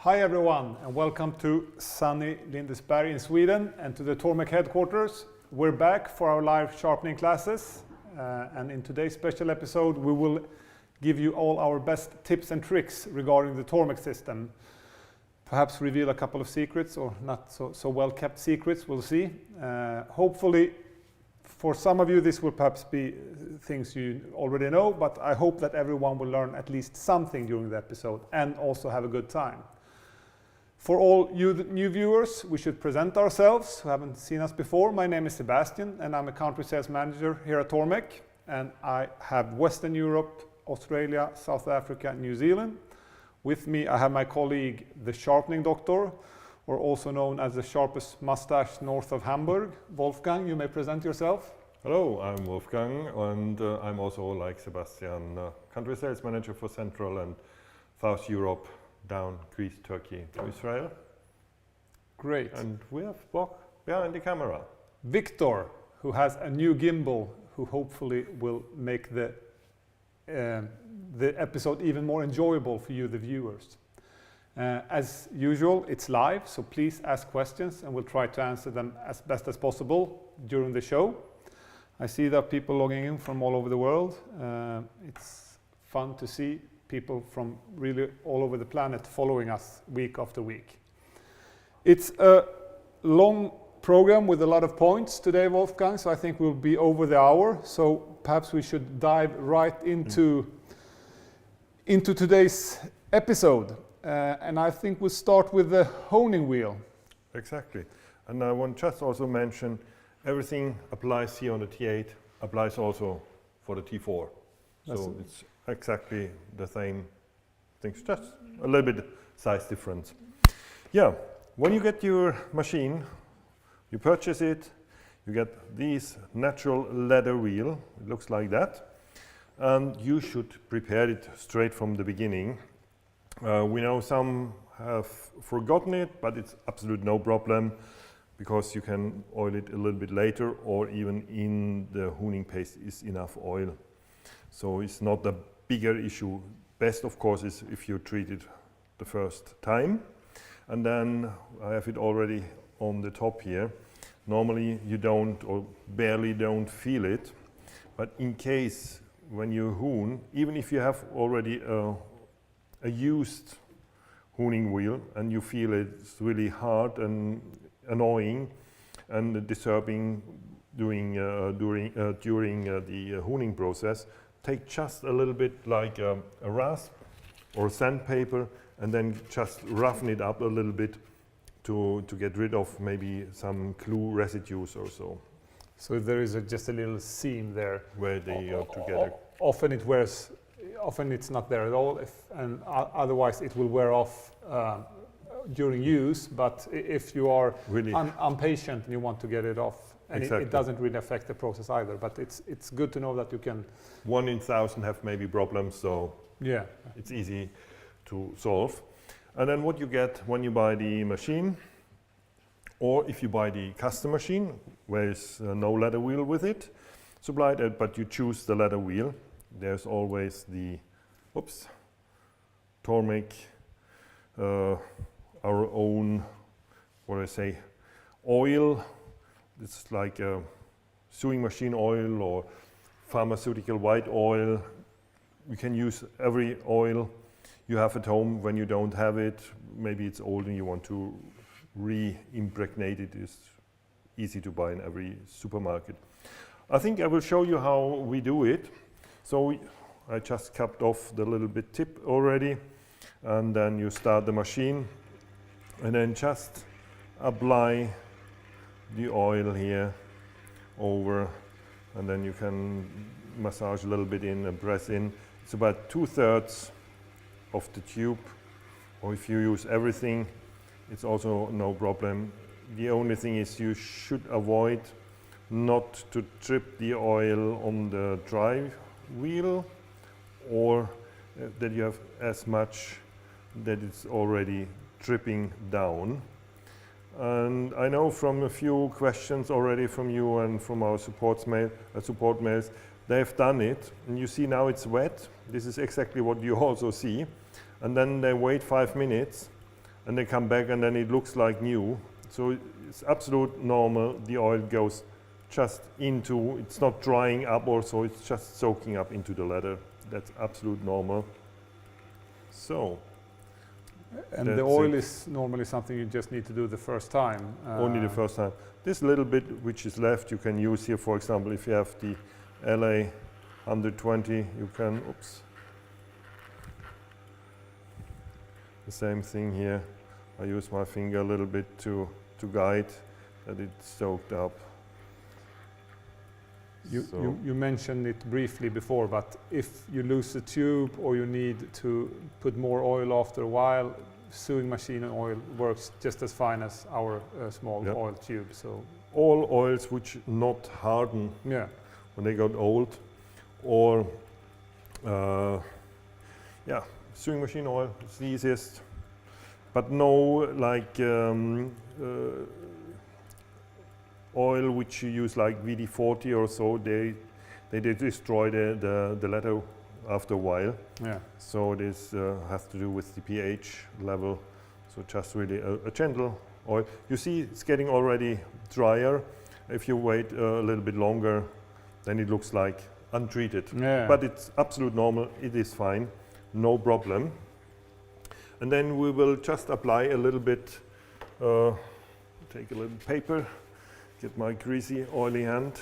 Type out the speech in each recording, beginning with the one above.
Hi everyone, and welcome to sunny Lindesberg in Sweden and to the Tormek headquarters. We're back for our live sharpening classes, and in today's special episode we will give you all our best tips and tricks regarding the Tormek system. Perhaps reveal a couple of secrets, or not so well kept secrets, we'll see. Hopefully for some of you this will perhaps be things you already know, but I hope that everyone will learn at least something during the episode and also have a good time. For all you new viewers, we should present ourselves who haven't seen us before. My name is Sebastian and I'm a country sales manager here at Tormek, and I have Western Europe, Australia, South Africa and New Zealand. With me I have my colleague, the sharpening doctor, or also known as the sharpest mustache north of Hamburg. Wolfgang, you may present yourself. Hello, I'm Wolfgang, and I'm also, like Sebastian, country sales manager for Central and South Europe, down Greece, Turkey to Israel. Great. And we have Bock behind the camera. Victor, who has a new gimbal, who hopefully will make the episode even more enjoyable for you, the viewers. As usual, it's live, so please ask questions and we'll try to answer them as best as possible during the show. I see that people logging in from all over the world. It's fun to see people from really all over the planet following us week after week. It's a long program with a lot of points today, Wolfgang, so I think we'll be over the hour, so perhaps we should dive right into today's episode. And I think we'll start with the honing wheel. Exactly. And I want just also mention everything applies here on the T8, applies also for the T4. So it's exactly the same things, just a little bit size difference. Yeah, when you get your machine, you purchase it, you get this natural leather wheel, it looks like that, and you should prepare it straight from the beginning. We know some have forgotten it, but it's absolute no problem because you can oil it a little bit later, or even in the honing paste is enough oil. So it's not a bigger issue. Best of course is if you treat it the first time. And then I have it already on the top here. Normally you don't, or barely don't feel it, but in case when you hone, even if you have already a used honing wheel and you feel it's really hard and annoying and disturbing during the honing process, take just a little bit like a rasp or sandpaper and then just roughen it up a little bit to get rid of maybe some glue residues or so. So there is just a little seam there where they are together. Often it's not there at all, and otherwise it will wear off during use, but if you are really impatient and you want to get it off, and it doesn't really affect the process either, but it's good to know that you can... 1 in 1,000 have maybe problems, so yeah, it's easy to solve. And then what you get when you buy the machine, or if you buy the custom machine, where is no leather wheel with it, supplied, but you choose the leather wheel, there's always the Tormek, our own, oil. It's like a sewing machine oil or pharmaceutical white oil. You can use every oil you have at home. When you don't have it, maybe it's old and you want to re-impregnate it, it's easy to buy in every supermarket. I think I will show you how we do it. So I just capped off the little bit tip already, and then you start the machine and then just apply the oil here over, and then you can massage a little bit in and press in. It's about 2/3 of the tube, or if you use everything, it's also no problem. The only thing is you should avoid not to drip the oil on the dry wheel, or that you have as much that it's already dripping down. And I know from a few questions already from you and from our support mails, they've done it, and you see now it's wet. This is exactly what you also see. And then they wait 5 minutes, and they come back and then it looks like new. So it's absolute normal. The oil goes just into, it's not drying up or so, it's just soaking up into the leather. That's absolute normal. So. And the oil is normally something you just need to do the first time. Only the first time. This little bit which is left you can use here, for example, if you have the LA 120, you can, oops. The same thing here. I use my finger a little bit to guide that it's soaked up. You mentioned it briefly before, but if you lose the tube or you need to put more oil after a while, sewing machine oil works just as fine as our small oil tube. So all oils which not harden when they got old, or sewing machine oil is the easiest, but no like oil which you use like WD-40 or so, they destroy the leather after a while. Yeah. So this has to do with the pH level. So just really a gentle oil. You see it's getting already drier. If you wait a little bit longer, then it looks like untreated. Yeah. But it's absolute normal, it is fine, no problem. And then we will just apply a little bit, take a little paper, get my greasy, oily hand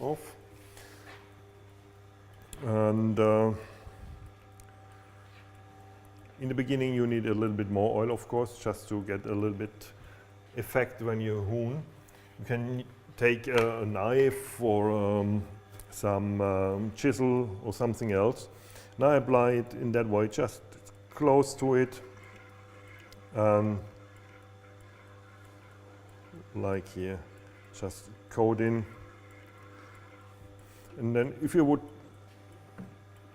off. And in the beginning you need a little bit more oil, of course, just to get a little bit effect when you hoon. You can take a knife or some chisel or something else. Now I apply it in that way, just close to it. Like here, just coat in. And then if you would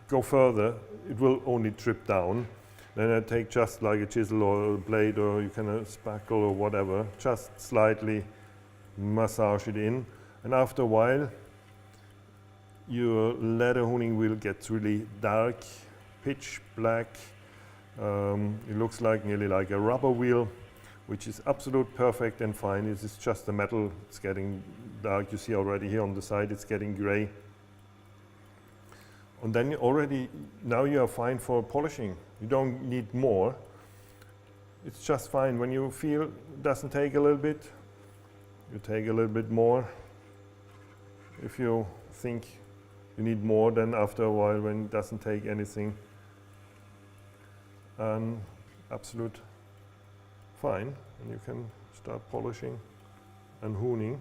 go further, it will only drip down. Then I take just like a chisel or a blade, or you can a spackle or whatever, just slightly massage it in. And after a while, your leather hooning wheel gets really dark, pitch black. It looks like nearly like a rubber wheel, which is absolute perfect and fine. This is just the metal, it's getting dark. You see already here on the side, it's getting gray. And then now you are fine for polishing. You don't need more. It's just fine. When you feel it doesn't take a little bit, you take a little bit more. If you think you need more, then after a while when it doesn't take anything, absolute fine, and you can start polishing and hooning.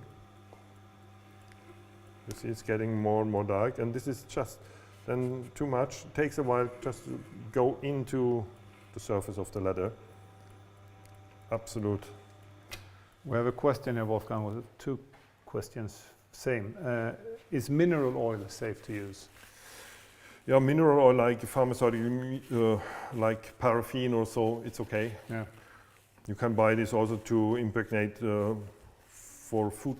You see it's getting more and more dark, and this is just then too much. It takes a while just to go into the surface of the leather. Absolute. We have a question here, Wolfgang, with 2 questions, same. Is mineral oil safe to use? Yeah, mineral oil like pharmaceutical, like paraffin or so, it's okay. Yeah. You can buy this also to impregnate for food.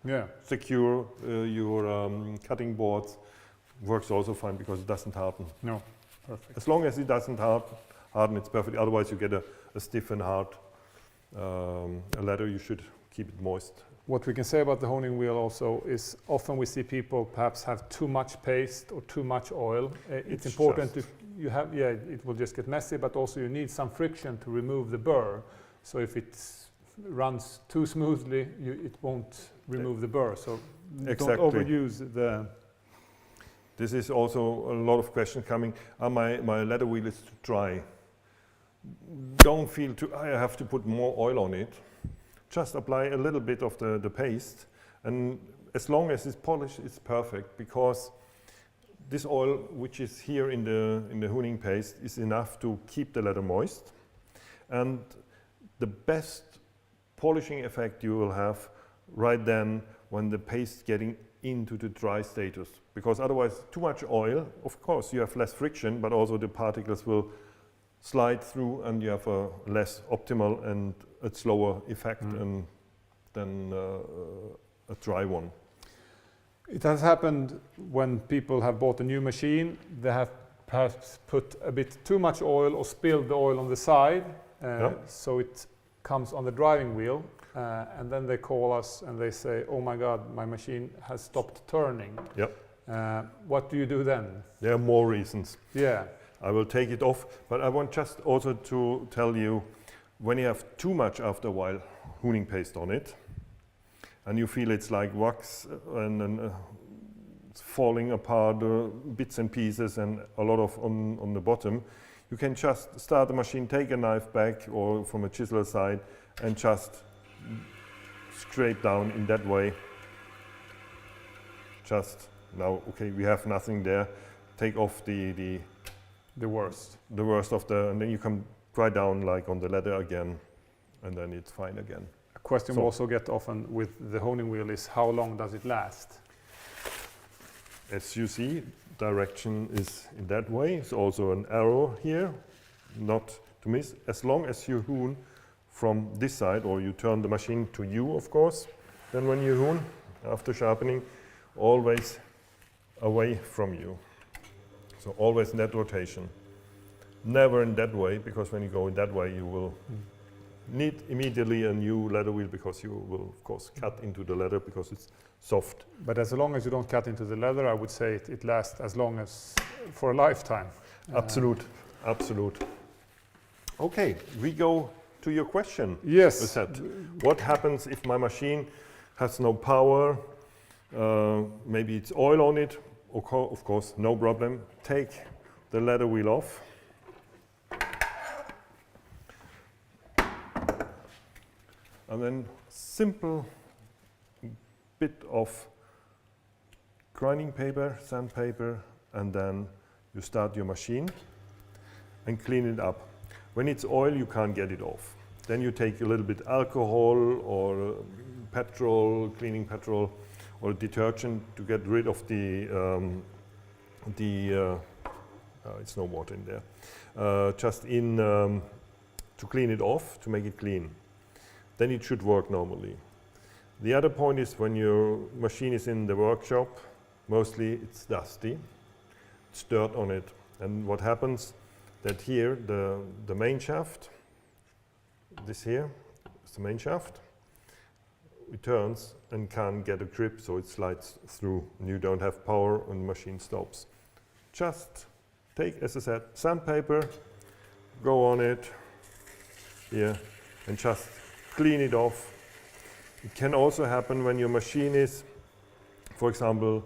Yeah. Secure your cutting boards. Works also fine because it doesn't harden. No, perfect. As long as it doesn't harden, it's perfect. Otherwise you get a stiff and hard leather. You should keep it moist. What we can say about the honing wheel also is often we see people perhaps have too much paste or too much oil. It's important it will just get messy, but also you need some friction to remove the burr. So if it runs too smoothly, it won't remove the burr. So don't overuse the... This is also a lot of questions coming. My leather wheel is too dry. Don't feel I have to put more oil on it. Just apply a little bit of the paste, and as long as it's polished, it's perfect, because this oil, which is here in the hooning paste, is enough to keep the leather moist. And the best polishing effect you will have right then when the paste getting into the dry status, because otherwise too much oil, of course you have less friction, but also the particles will slide through and you have a less optimal and a slower effect than a dry one. It has happened when people have bought a new machine, they have perhaps put a bit too much oil or spilled the oil on the side, so it comes on the driving wheel, and then they call us and they say, oh my God, my machine has stopped turning. Yep. What do you do then? There are more reasons. Yeah. I will take it off, but I want just also to tell you, when you have too much after a while honing paste on it, and you feel it's like wax and it's falling apart, bits and pieces, and a lot of on the bottom, you can just start the machine, take a knife back or from a chisel side, and just scrape down in that way. Just now, okay, we have nothing there. Take off the worst of the, and then you can dry down like on the leather again, and then it's fine again. A question we also get often with the honing wheel is, how long does it last? As you see, direction is in that way. It's also an arrow here, not to miss. As long as you hone from this side, or you turn the machine to you, of course, then when you hone after sharpening, always away from you. So always in that rotation. Never in that way, because when you go in that way, you will need immediately a new leather wheel, because you will, of course, cut into the leather because it's soft. But as long as you don't cut into the leather, I would say it lasts as long as for a lifetime. Absolute. Okay, we go to your question. Yes. Lisette. What happens if my machine has no power? Maybe it's oil on it. Of course, no problem. Take the leather wheel off. And then simple bit of grinding paper, sandpaper, and then you start your machine and clean it up. When it's oil, you can't get it off. Then you take a little bit alcohol or petrol, cleaning petrol, or detergent to get rid of it's no water in there. To clean it off, to make it clean. Then it should work normally. The other point is, when your machine is in the workshop, mostly it's dusty, it's dirt on it. And what happens, that here, the main shaft, this here is the main shaft, it turns and can't get a grip, so it slides through, and you don't have power and the machine stops. Just take, as I said, sandpaper, go on it here, and just clean it off. It can also happen when your machine is, for example,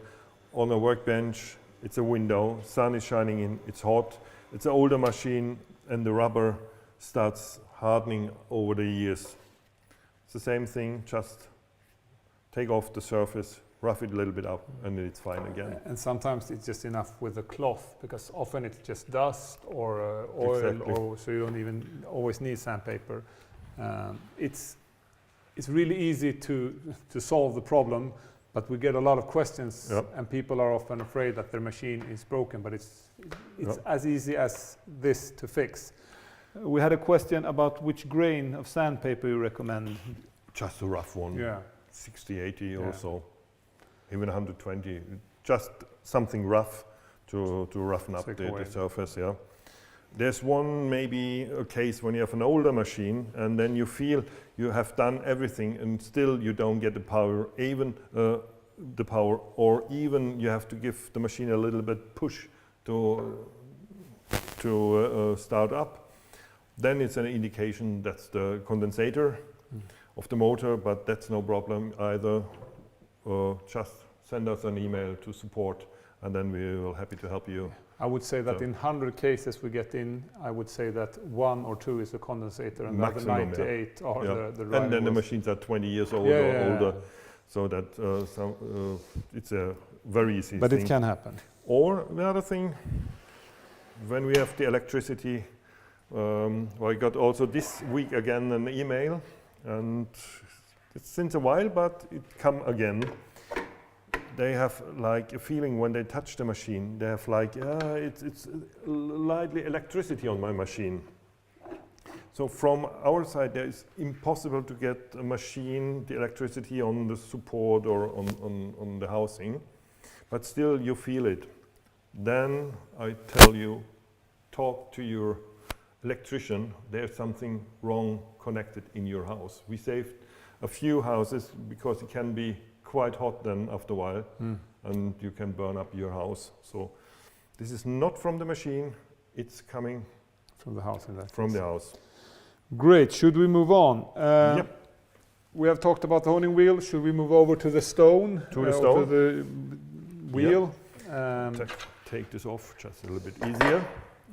on a workbench, it's a window, sun is shining in, it's hot, it's an older machine, and the rubber starts hardening over the years. It's the same thing, just take off the surface, rough it a little bit up, and then it's fine again. And sometimes it's just enough with a cloth, because often it's just dust or oil, Exactly. or so you don't even always need sandpaper. It's really easy to solve the problem, but we get a lot of questions, and people are often afraid that their machine is broken, but it's as easy as this to fix. We had a question about which grain of sandpaper you recommend. Just a rough one, Yeah. 60, 80 or so, even 120. Just something rough to roughen up the surface, yeah. There's maybe a case when you have an older machine and then you feel you have done everything and still you don't get the power, or even you have to give the machine a little bit push to start up. Then it's an indication that's the condensator of the motor, but that's no problem either. Just send us an email to support, and then we will happy to help you. I would say that in 100 cases we get in, I would say that 1 or 2 is the condensator, and the other 98 are the driving And then the wheels. machines are 20 years old or older, so that it's a very easy thing. But it can happen. Or the other thing, when we have the electricity, I got also this week again an email, and it's since a while, but it come again. They have like a feeling when they touch the machine, they have like, it's lightly electricity on my machine. So from our side, there is impossible to get a machine, the electricity on the support or on the housing, but still you feel it. then I tell you, talk to your electrician. There's something wrong connected in your house. We saved a few houses because it can be quite hot then after a while, and you can burn up your house. So this is not from the machine, it's coming From the house in that from case. the house. Great. Should we move on? Yep. We have talked about the honing wheel. Should we move over to the stone? To the or stone. to the wheel? Take this off just a little bit easier.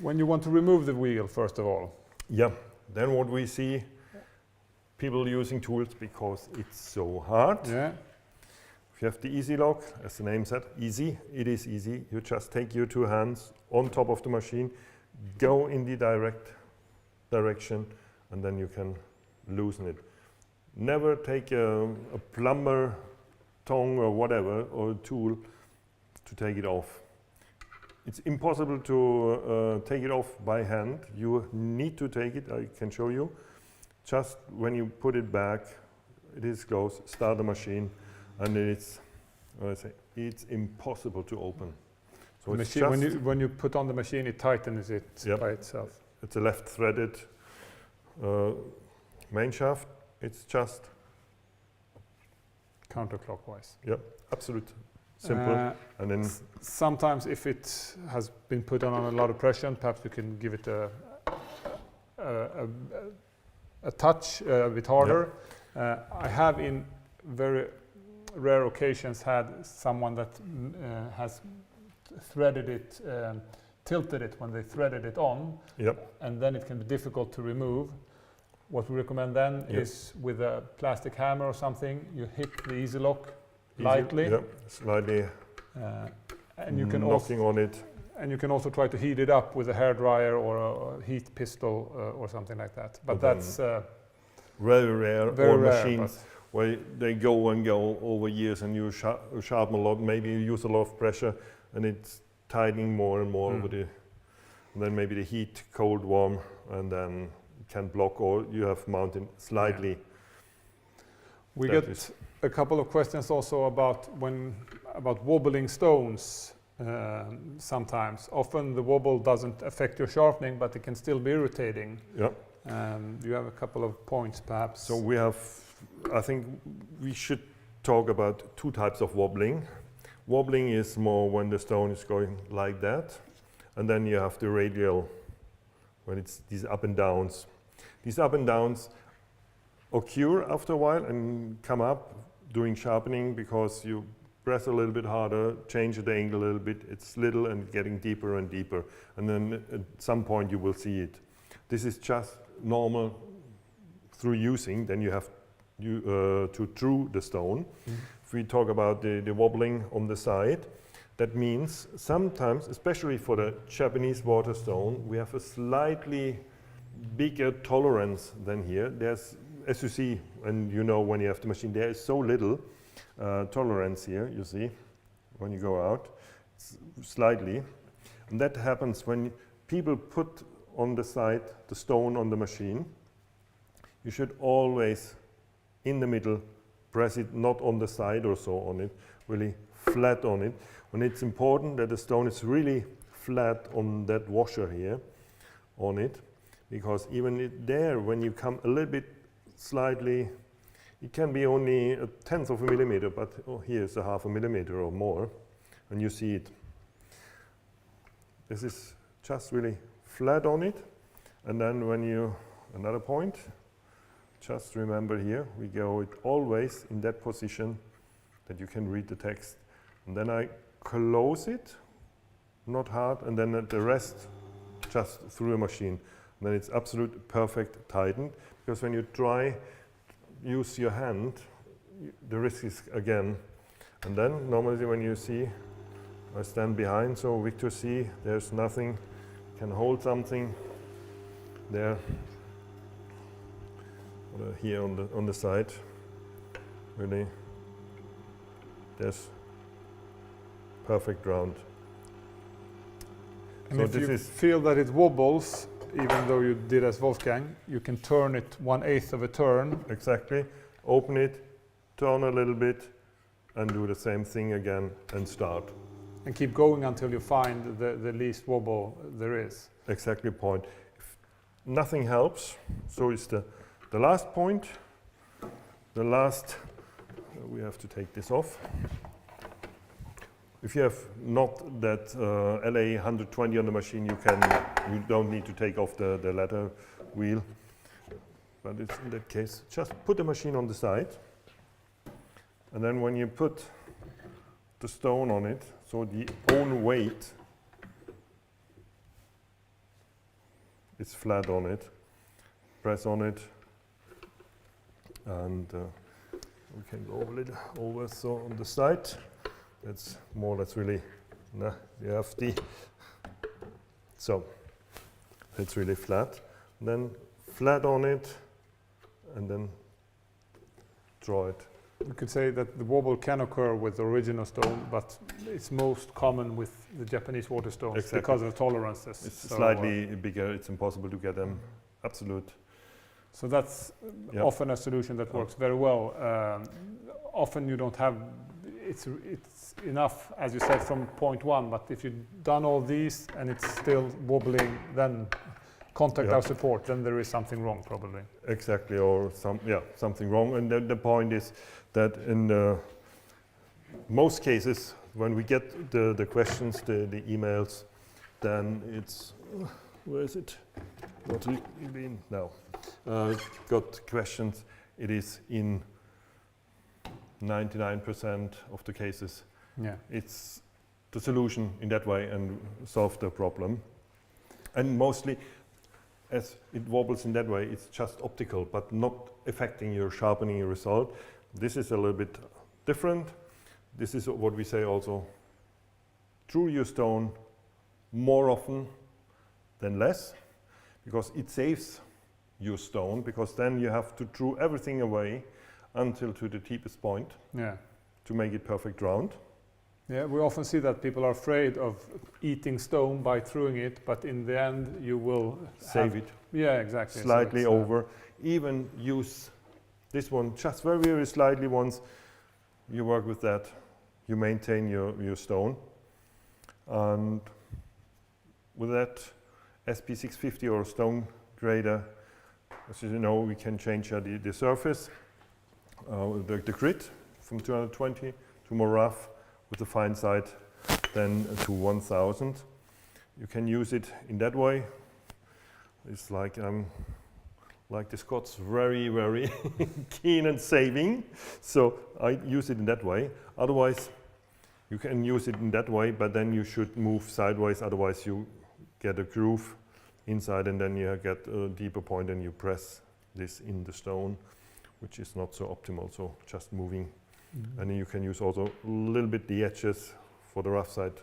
When you want to remove the wheel, first of all. Yeah, then what we see, people using tools because it's so hard. Yeah. If you have the EzyLock, as the name said, easy, it is easy. You just take your two hands on top of the machine, go in the direct direction, and then you can loosen it. Never take a plumber tongue or whatever, or a tool to take it off. It's impossible to take it off by hand. You need to take it, I can show you. Just when you put it back, it is closed, start the machine, and it's impossible to open. So The it's machine, just when you put on the machine, it tightens it Yep. by itself. it's a left threaded main shaft. It's just Counterclockwise. absolute simple. And then Sometimes if it has been put on a lot of pressure, perhaps you can give it a touch a bit harder. I have in very rare occasions had someone that has threaded it, tilted it when they threaded it on, and then it can be difficult to remove. What we recommend then is with a plastic hammer or something, you hit the EzyLock lightly, slightly and you can knocking on it. And you can also try to heat it up with a hairdryer or a heat pistol or something like that. But that's very rare. very or rare, machines where they go and go over years, and you sharpen a lot. Maybe you use a lot of pressure, and it's tightening more and more over the. And then maybe the heat, cold, warm, and then it can block, or you have mounted slightly. We That get is- a couple of questions also about wobbling stones. Sometimes, often the wobble doesn't affect your sharpening, but it can still be irritating. Yeah. You have a couple of points, perhaps. So we have, I think we should talk about two types of wobbling. Wobbling is more when the stone is going like that, and then you have the radial, when it's these up and downs. These up and downs occur after a while and come up during sharpening because you press a little bit harder, change the angle a little bit, it's little and getting deeper and deeper. And then at some point you will see it. This is just normal through using, then you have to true the stone. If we talk about the wobbling on the side, that means sometimes, especially for the Japanese water stone, we have a slightly bigger tolerance than here. There's, as you see, and you know when you have the machine, there is so little tolerance here, you see, when you go out, slightly. And that happens when people put on the side the stone on the machine. You should always, in the middle, press it not on the side or so on it, really flat on it. And it's important that the stone is really flat on that washer here, on it, because even there, when you come a little bit slightly, it can be only a tenth of a millimeter, but here's a half a millimeter or more, and you see it. This is just really flat on it, and then when you, another point, just remember here, we go it always in that position that you can read the text. And then I close it, not hard, and then the rest just through a machine. And then it's absolute perfect tightened, because when you try use your hand, the risk is again. And then normally when you see, I stand behind, so Victor see there's nothing, can hold something there, here on the side, really, there's perfect round. And so if this you is feel that it wobbles, even though you did as Wolfgang, you can turn it 1/8 of a turn. exactly, open it, turn a little bit, and do the same thing again and start. And keep going until you find the least wobble there is. Exactly point. If nothing helps, so is the last point. The last, we have to take this off. If you have not that LA 120 on the machine, you don't need to take off the ladder wheel. But it's in that case, just put the machine on the side. And then when you put the stone on it, so the own weight is flat on it, press on it, and we can go a little over so on the side. That's more or less really, you have the, so it's really flat. And then flat on it, and then draw it. You could say that the wobble can occur with the original stone, but it's most common with the Japanese water stones Exactly. because of the tolerances. It's So, slightly bigger, it's impossible to get them absolute. So that's often a solution that works very well. Often you don't have, it's enough, as you said, from point one, but if you've done all these and it's still wobbling, then contact our support, then there is something wrong probably. Exactly, or something wrong. And the point is that in most cases, when we get the questions, the emails, then it's, where is it? Not been now. Got questions. It is in 99% of the cases. Yeah. It's the solution in that way and solve the problem. And mostly, as it wobbles in that way, it's just optical, but not affecting your sharpening result. This is a little bit different. This is what we say also, true your stone more often than less, because it saves your stone, because then you have to throw everything away until to the deepest point to make it perfect round. Yeah, we often see that people are afraid of eating stone by throwing it, but in the end you will save it. Yeah, exactly. Slightly so over. Even use this one just very, very slightly once. You work with that. You maintain your stone. And with that SP650 or stone grader, as you know, we can change the surface, the grit from 220 to more rough, with the fine side then to 1000. You can use it in that way. It's like the Scots, very, very keen and saving. So I use it in that way. Otherwise, you can use it in that way, but then you should move sideways. Otherwise, you get a groove inside, and then you get a deeper point, and you press this in the stone, which is not so optimal. So just moving. And then you can use also a little bit the edges for the rough side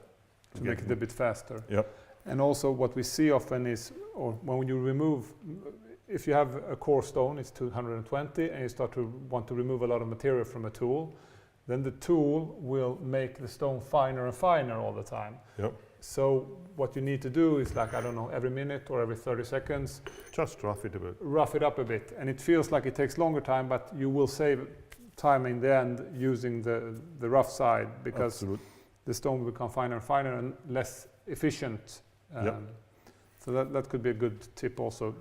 to make it a bit faster. Yep. And also what we see often is, or when you remove, if you have a core stone, it's 220, and you start to want to remove a lot of material from a tool, then the tool will make the stone finer and finer all the time. Yep. So what you need to do is, like, I don't know, every minute or every 30 seconds, just rough it a bit. Rough it up a bit. And it feels like it takes longer time, but you will save time in the end using the rough side, because Absolute. the stone will become finer and finer and less efficient. So that could be a good tip also.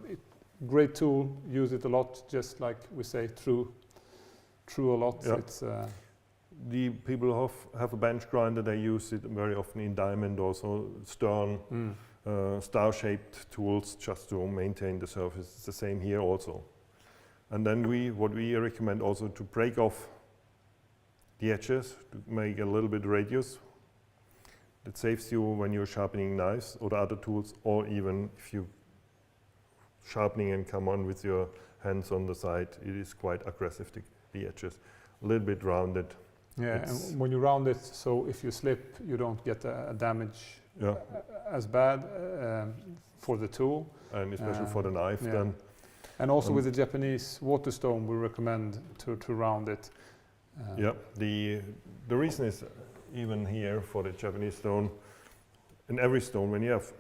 Great tool, use it a lot, just like we say, true a lot. Yep. It's the people who have a bench grinder, they use it very often in diamond, also stern, star-shaped tools, just to maintain the surface. It's the same here also. And then what we recommend also to break off the edges, to make a little bit radius. That saves you when you're sharpening knives or the other tools, or even if you sharpening and come on with your hands on the side, it is quite aggressive, the edges. A little bit rounded. Yeah, and when you round it, so if you slip, you don't get a damage as bad for the tool. And especially for the knife then. And also with the Japanese water stone, we recommend to round it. The reason is, even here for the Japanese stone, in every stone, when you have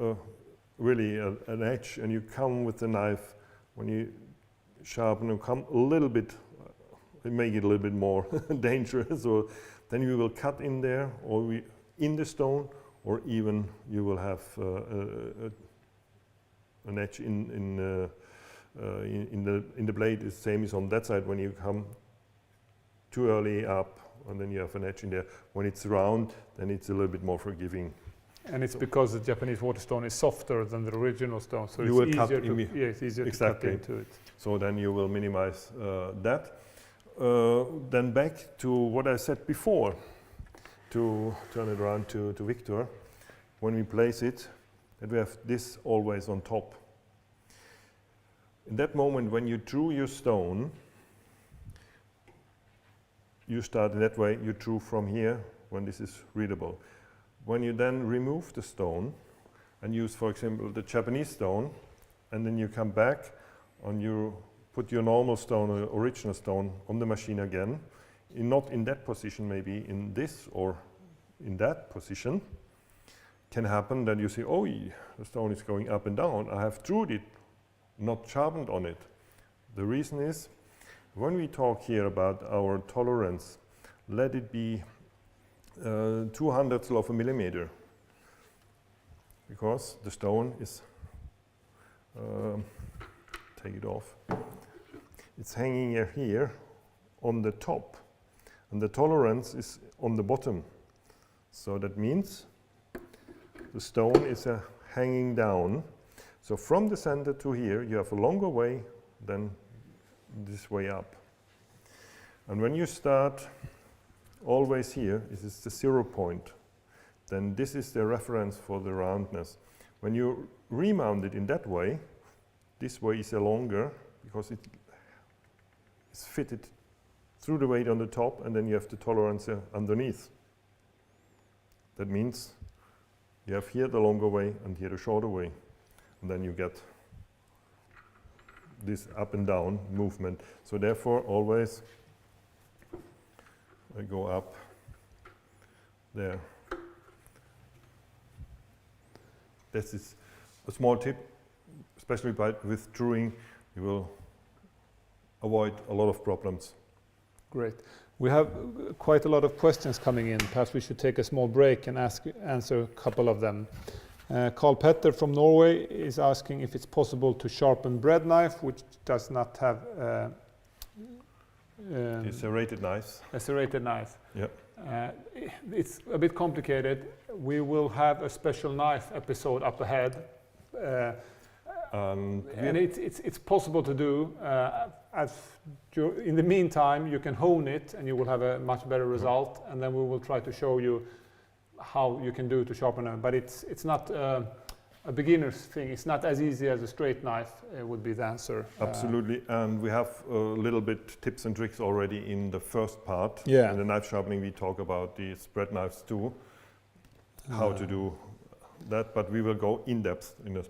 really an edge and you come with the knife, when you sharpen, you come a little bit, make it a little bit more dangerous, or then we will cut in there, or in the stone, or even you will have an edge in the blade. The same is on that side. When you come too early up, and then you have an edge in there. When it's round, then it's a little bit more forgiving. And it's because the Japanese water stone is softer than the original stone, so you it's easier to, it's easier exactly. to cut into it. So then you will minimize that. Then back to what I said before, to turn it around to Victor. When we place it, that we have this always on top. In that moment when you drew your stone, you start in that way, you drew from here when this is readable. When you then remove the stone and use, for example, the Japanese stone, and then you come back and you put your normal stone or original stone on the machine again, not in that position, maybe in this or in that position, can happen that you say, oh, the stone is going up and down. I have drew it, not sharpened on it. The reason is, when we talk here about our tolerance, let it be 200ths of a millimeter, because the stone is, take it off, it's hanging here on the top, and the tolerance is on the bottom. So that means the stone is hanging down. So from the center to here, you have a longer way than this way up. And when you start always here, this is the 0 point, then this is the reference for the roundness. When you remount it in that way, this way is longer because it is fitted through the weight on the top, and then you have the tolerance underneath. That means you have here the longer way and here the shorter way, and then you get this up and down movement. So therefore always I go up there. This is a small tip, especially with drawing, you will avoid a lot of problems. Great. We have quite a lot of questions coming in. Perhaps we should take a small break and answer a couple of them. Carl Petter from Norway is asking if it's possible to sharpen bread knife, which does not have It's serrated knives. a serrated knife. Yeah. It's a bit complicated. We will have a special knife episode up ahead. And it's possible to do. In the meantime, you can hone it and you will have a much better result, and then we will try to show you how you can do to sharpen it. But it's not a beginner's thing. It's not as easy as a straight knife would be the answer. Absolutely, and we have a little bit tips and tricks already in the first part. Yeah. In the knife sharpening we talk about the spread knives too, how to do that, but we will go in depth in a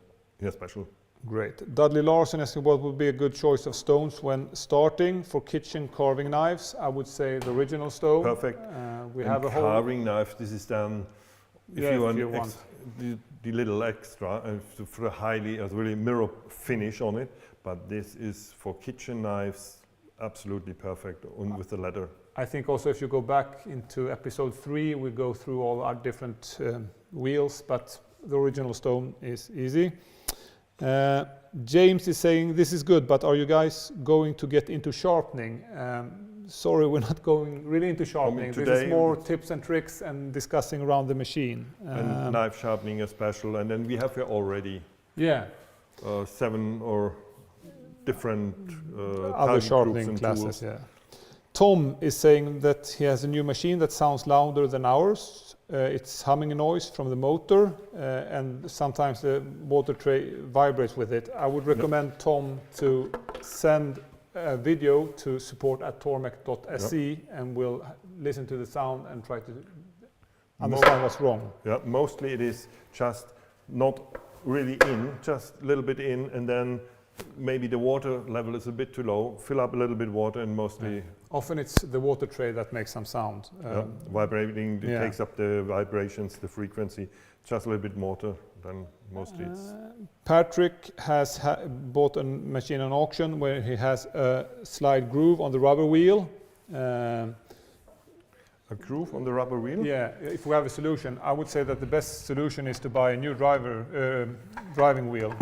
special. Great. Dudley Larson asking what would be a good choice of stones when starting for kitchen carving knives. I would say the original stone. Perfect. We and have a whole carving knife. This is done if you want the little extra for a highly really mirror finish on it. But this is for kitchen knives, absolutely perfect with the leather. I think also if you go back into episode 3, we go through all our different wheels, but the original stone is easy. James is saying this is good, but are you guys going to get into sharpening? Sorry, we're not going really into sharpening. This is more tips and tricks and discussing around the machine. And knife sharpening is special, and then we have here already 7 or different other sharpening classes. Tools. Yeah. Tom is saying that he has a new machine that sounds louder than ours. It's humming a noise from the motor, and sometimes the water tray vibrates with it. I would recommend Tom to send a video to support@tormek.se, and we'll listen to the sound and try to understand what's wrong. Yeah, mostly it is just not really in, just a little bit in, and then maybe the water level is a bit too low. Fill up a little bit water, and mostly. Yeah. Often it's the water tray that makes some sound. Vibrating, it takes up the vibrations, the frequency, just a little bit more than mostly it's. Patrick has bought a machine on auction where he has a slide groove on the rubber wheel. And A groove on the rubber wheel? Yeah, if we have a solution, I would say that the best solution is to buy a new driving wheel.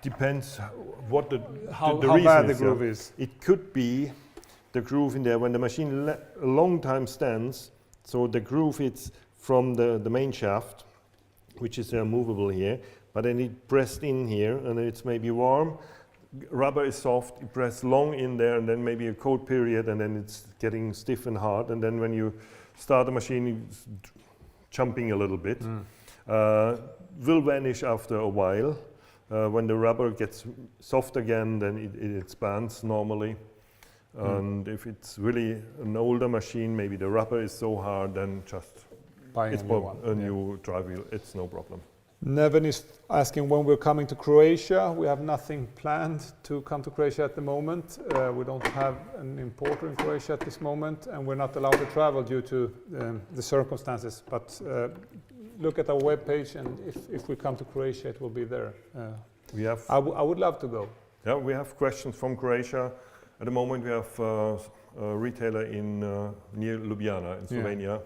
Depends what the How reason bad the is, groove is. It could be the groove in there when the machine a long time stands. So the groove is from the main shaft, which is movable here, but then it pressed in here and it's maybe warm. Rubber is soft, you press long in there and then maybe a cold period and then it's getting stiff and hard, and then when you start the machine it's jumping a little bit. Will vanish after a while. When the rubber gets soft again, then it expands normally. And if it's really an older machine, maybe the rubber is so hard, then just Buying it's a new one. a new drive wheel, it's no problem. Neven is asking when we're coming to Croatia. We have nothing planned to come to Croatia at the moment. We don't have an importer in Croatia at this moment, and we're not allowed to travel due to the circumstances. But look at our webpage, and if we come to Croatia, it will be there. I would love to go. Yeah, we have questions from Croatia. At the moment, we have a retailer in near Ljubljana in Slovenia.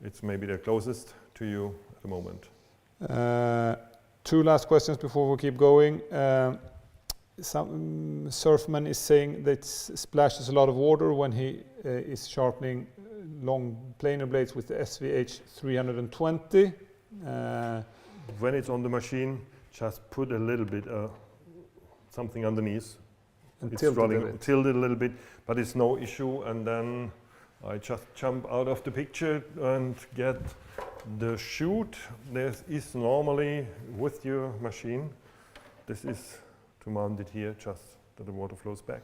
It's maybe the closest to you at the moment. Two last questions before we keep going. Some surfman is saying that splashes a lot of water when he is sharpening long planer blades with the SVH 320. When it's on the machine, just put a little bit something underneath. And it's tilt tilted a little bit, but it's no issue. And then I just jump out of the picture and get the chute. This is normally with your machine. This is to mount it here, just that the water flows back.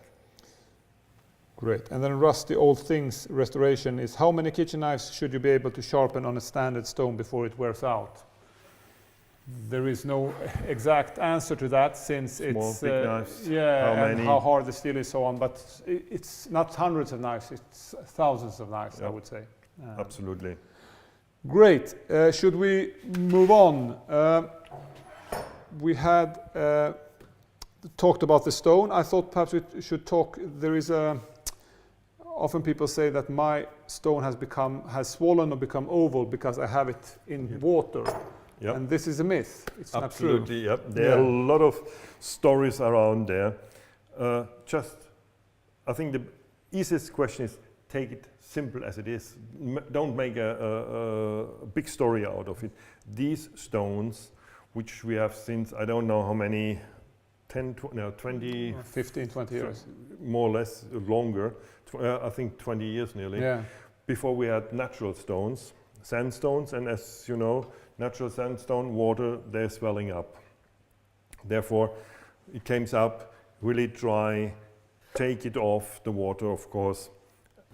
Great. And then rusty old things restoration is how many kitchen knives should you be able to sharpen on a standard stone before it wears out? There is no exact answer to that, since Small, it's big knives. how hard the steel is, so on. But it's not hundreds of knives; it's thousands of knives, I would say. Absolutely. Great. Should we move on? We had talked about the stone. I thought perhaps we should talk. There is often people say that my stone has swollen or become oval because I have it in water. Yep. And this is a myth. It's Absolutely, not true. Yep. There are a lot of stories around there. I think the easiest question is take it simple as it is. Don't make a big story out of it. These stones, which we have since I don't know how many, 20, 15, 20 years. More or less longer. I think 20 years nearly. Yeah. Before we had natural stones, sandstones, and as you know, natural sandstone, water, they're swelling up. Therefore, it comes up really dry, take it off the water, of course,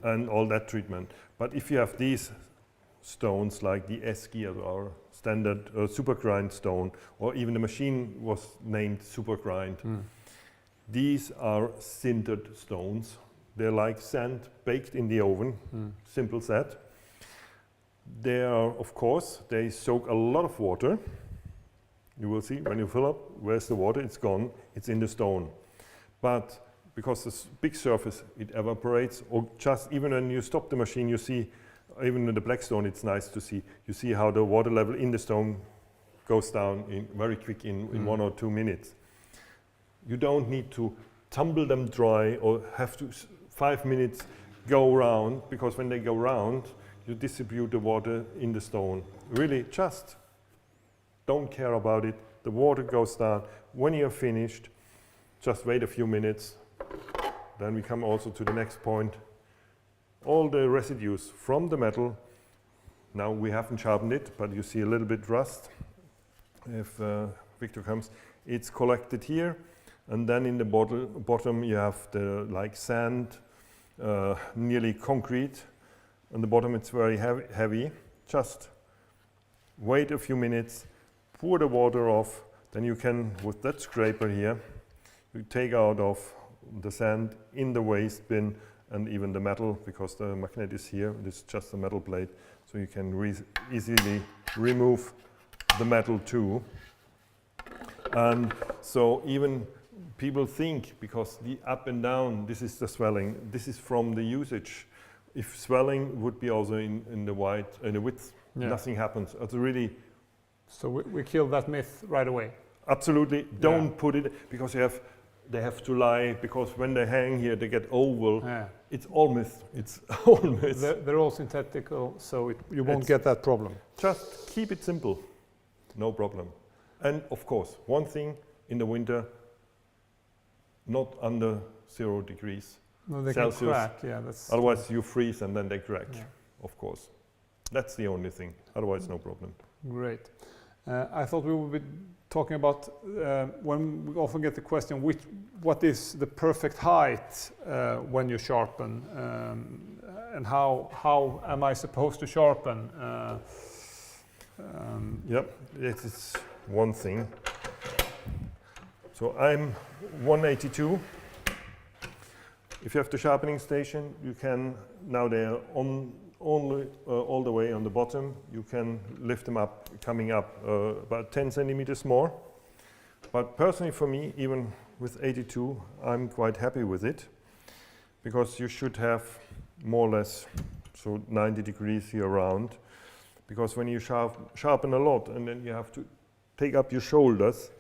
and all that treatment. But if you have these stones like the Eski, or standard super grindstone, or even the machine was named super grind, these are sintered stones. They're like sand baked in the oven, simple set. They are, of course, they soak a lot of water. You will see when you fill up, where's the water? It's gone, it's in the stone. But because this big surface, it evaporates, or just even when you stop the machine, you see, even in the black stone, it's nice to see. You see how the water level in the stone goes down very quick in 1 or 2 minutes. You don't need to tumble them dry or have to 5 minutes go round, because when they go round, you distribute the water in the stone. Really, just don't care about it. The water goes down. When you're finished, just wait a few minutes. Then we come also to the next point. All the residues from the metal, now we haven't sharpened it, but you see a little bit rust. If Victor comes, it's collected here. And then in the bottom you have the sand, nearly concrete. On the bottom it's very heavy. Just wait a few minutes, pour the water off, then you can, with that scraper here, you take out of the sand in the waste bin and even the metal, because the magnet is here, it's just a metal plate, so you can easily remove the metal too. And so even people think, because the up and down, this is the swelling, this is from the usage. if swelling would be also in the width, Yeah. nothing happens. It's really So we kill that myth right away. absolutely don't put it, because they have to lie, because when they hang here they get oval. Yeah. It's all myth. It's all myth. They're all synthetical, so you won't It's- get that problem. Just keep it simple, no problem. And of course, one thing in the winter, not under 0 degrees. No, they Celsius. can crack. Yeah, that's. Otherwise you freeze and then they crack, Yeah. of course. That's the only thing, otherwise no problem. Great. I thought we would be talking about when we often get the question, what is the perfect height when you sharpen, and how am I supposed to sharpen? Yep, this is one thing. So I'm 182. If you have the sharpening station, you can, now they're all the way on the bottom, you can lift them up, coming up about 10 centimeters more. But personally for me, even with 82, I'm quite happy with it, because you should have more or less, so 90 degrees here around, because when you sharpen a lot and then you have to take up your shoulders,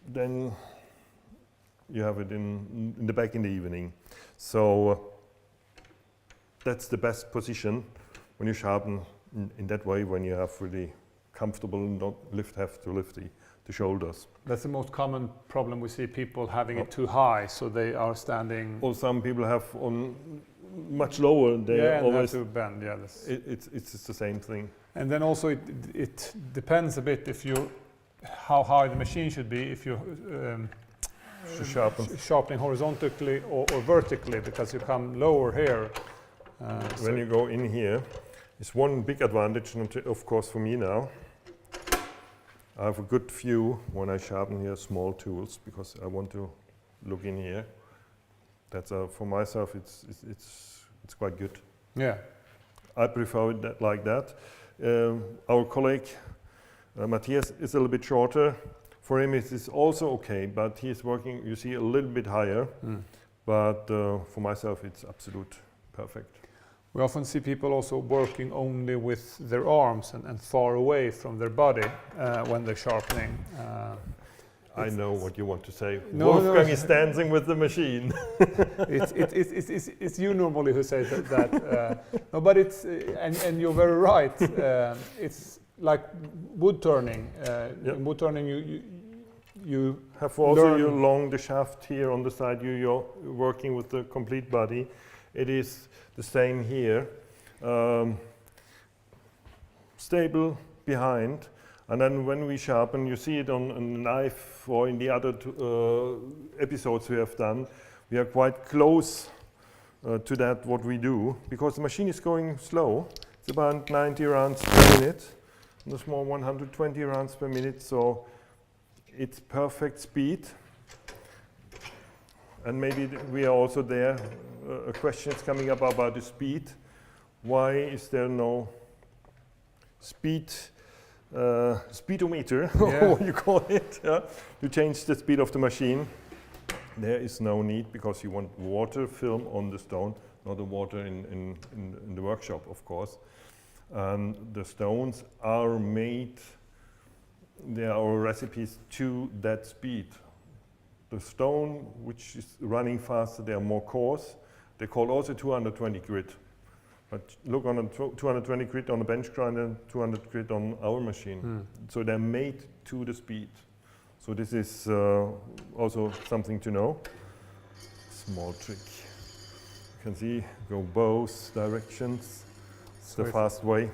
then you have it in the back in the evening. So that's the best position when you sharpen in that way, when you have really comfortable and not have to lift the shoulders. That's the most common problem we see, people having it too high, so they are standing. Or some people have on much lower. They Yeah, and always have to bend. Yeah, it's the same thing. and then also it depends a bit how high the machine should be, if you're To sharpen. sharpening horizontally or vertically, because you come lower here. When you go in here, it's one big advantage, and of course for me now, I have a good view when I sharpen here small tools, because I want to look in here. That's for myself, it's quite good. Yeah. I prefer it like that. Our colleague Matthias is a little bit shorter. For him it is also okay, but he's working, you see, a little bit higher. But for myself it's absolute perfect. We often see people also working only with their arms and far away from their body when they're sharpening. I know what you want to say. No, Wolfgang no. is dancing with the machine. It's you normally who says that. No, but it's and you're very right. It's like wood turning. Yep. In wood turning, you Have also learn- you along the shaft here on the side. You're working with the complete body. It is the same here. Stable behind. And then when we sharpen, you see it on a knife or in the other episodes we have done, we are quite close to that what we do, because the machine is going slow. It's about 90 rounds per minute, and the small 120 rounds per minute, so it's perfect speed. And maybe we are also there, a question is coming up about the speed. Why is there no speedometer, Yeah. what you call it, to change the speed of the machine? There is no need, because you want water film on the stone, not the water in the workshop, of course. The stones are made, there are recipes to that speed. The stone which is running faster, they are more coarse. They call also 220 grit. But look on a 220 grit on a bench grinder, 200 grit on our machine. So they're made to the speed. So this is also something to know. Small trick. You can see, go both directions. It's the fast way.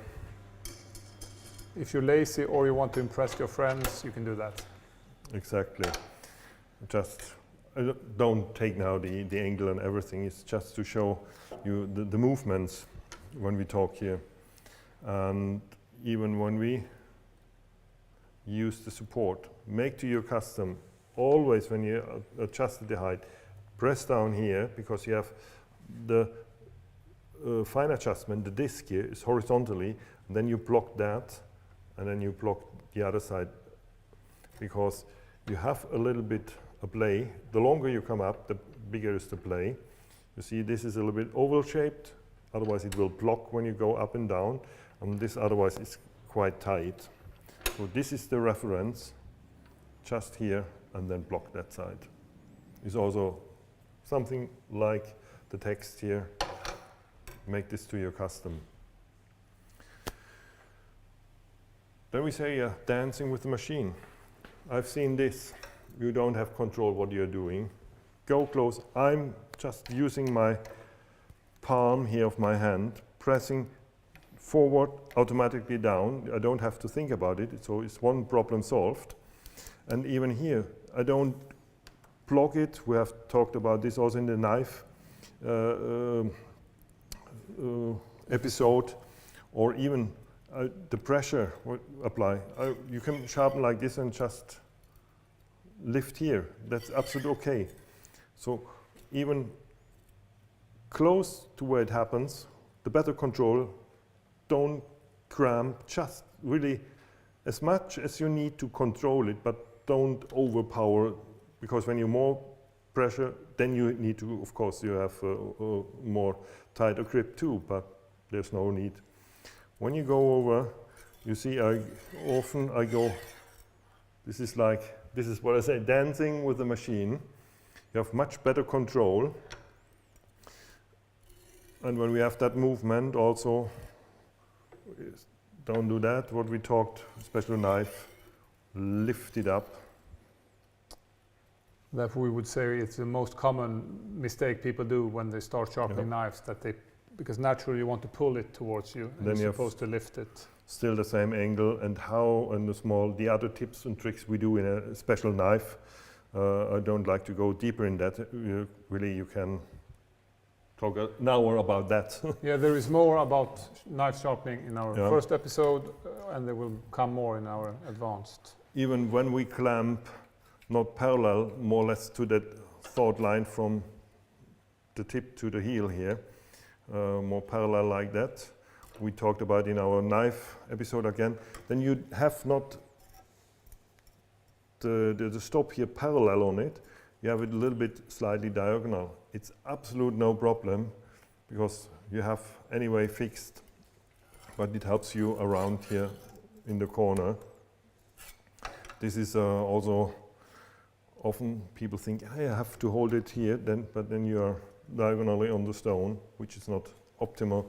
if you're lazy or you want to impress your friends, you can do that. Exactly. Just don't take now the angle and everything. It's just to show you the movements when we talk here. And even when we use the support, make to your custom. Always when you adjust the height, press down here, because you have the fine adjustment, the disc here is horizontally, and then you block that, and then you block the other side, because you have a little bit a play. The longer you come up, the bigger is the play. You see this is a little bit oval shaped, otherwise it will block when you go up and down, and this otherwise is quite tight. So this is the reference, just here, and then block that side. Is also something like the text here. Make this to your custom. Then we say dancing with the machine. I've seen this. You don't have control what you're doing. Go close. I'm just using my palm here of my hand, pressing forward, automatically down. I don't have to think about it, so it's one problem solved. And even here, I don't block it. We have talked about this also in the knife episode, or even the pressure apply. You can sharpen like this and just lift here. That's absolutely okay. So even close to where it happens, the better control, don't cramp, just really as much as you need to control it, but don't overpower, because when you more pressure, then you need to, of course, you have a more tighter grip too, but there's no need. When you go over, you see I go, this is what I say, dancing with the machine. You have much better control. And when we have that movement also, don't do that, what we talked, special knife, lift it up. Therefore we would say it's the most common mistake people do when they start sharpening knives, that they, because naturally you want to pull it towards you, and then you're supposed to lift it. Still the same angle, and how, and the other tips and tricks we do in a special knife. I don't like to go deeper in that. Really, you can talk an hour about that. Yeah, there is more about knife sharpening in our first episode, and there will come more in our advanced. Even when we clamp, not parallel, more or less to that thought line from the tip to the heel here, more parallel like that. We talked about in our knife episode again. Then you have not the stop here parallel on it. You have it a little bit slightly diagonal. It's absolute no problem, because you have anyway fixed, but it helps you around here in the corner. This is also often people think, hey, I have to hold it here, but then you are diagonally on the stone, which is not optimal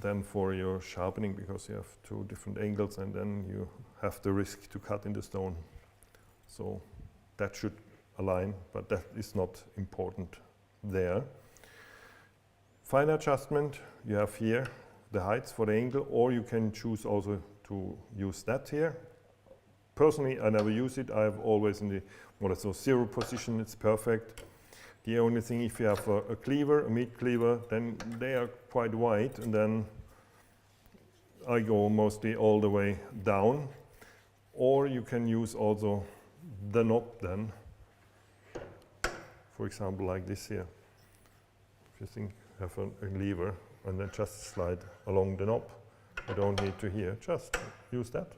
then for your sharpening, because you have two different angles and then you have the risk to cut in the stone. So that should align, but that is not important there. Fine adjustment, you have here the heights for the angle, or you can choose also to use that here. Personally, I never use it. I have always in the more or less 0 position, it's perfect. The only thing, if you have a cleaver, a meat cleaver, then they are quite wide, and then I go mostly all the way down. Or you can use also the knob then. For example, like this here. If you think have a lever, and then just slide along the knob. I don't need to here, just use that.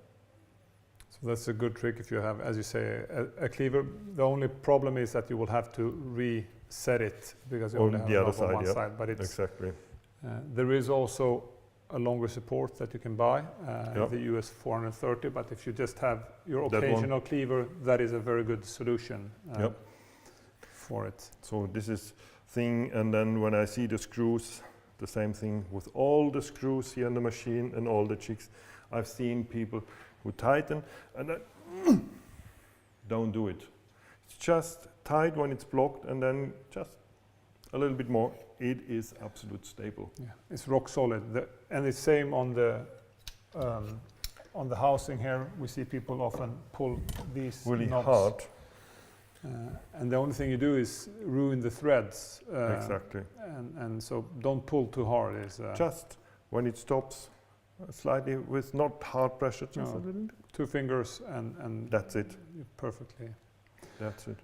So that's a good trick if you have, as you say, a cleaver. The only problem is that you will have to reset it, because you only have the other side, on one side. But it's exactly. There is also a longer support that you can buy, the US 430. But if you just have your occasional cleaver, that is a very good solution for it. So this is thing, and then when I see the screws, the same thing with all the screws here in the machine and all the jigs. I've seen people who tighten and then don't do it. It's just tight when it's blocked, and then just a little bit more. It is absolute stable. Yeah, it's rock solid. And the same on the housing here. We see people often pull these really knobs hard. And the only thing you do is ruin the threads. Exactly. And so don't pull too hard. Just when it stops, slightly with not hard pressure, just a little. 2 fingers and that's it. Perfectly. That's it.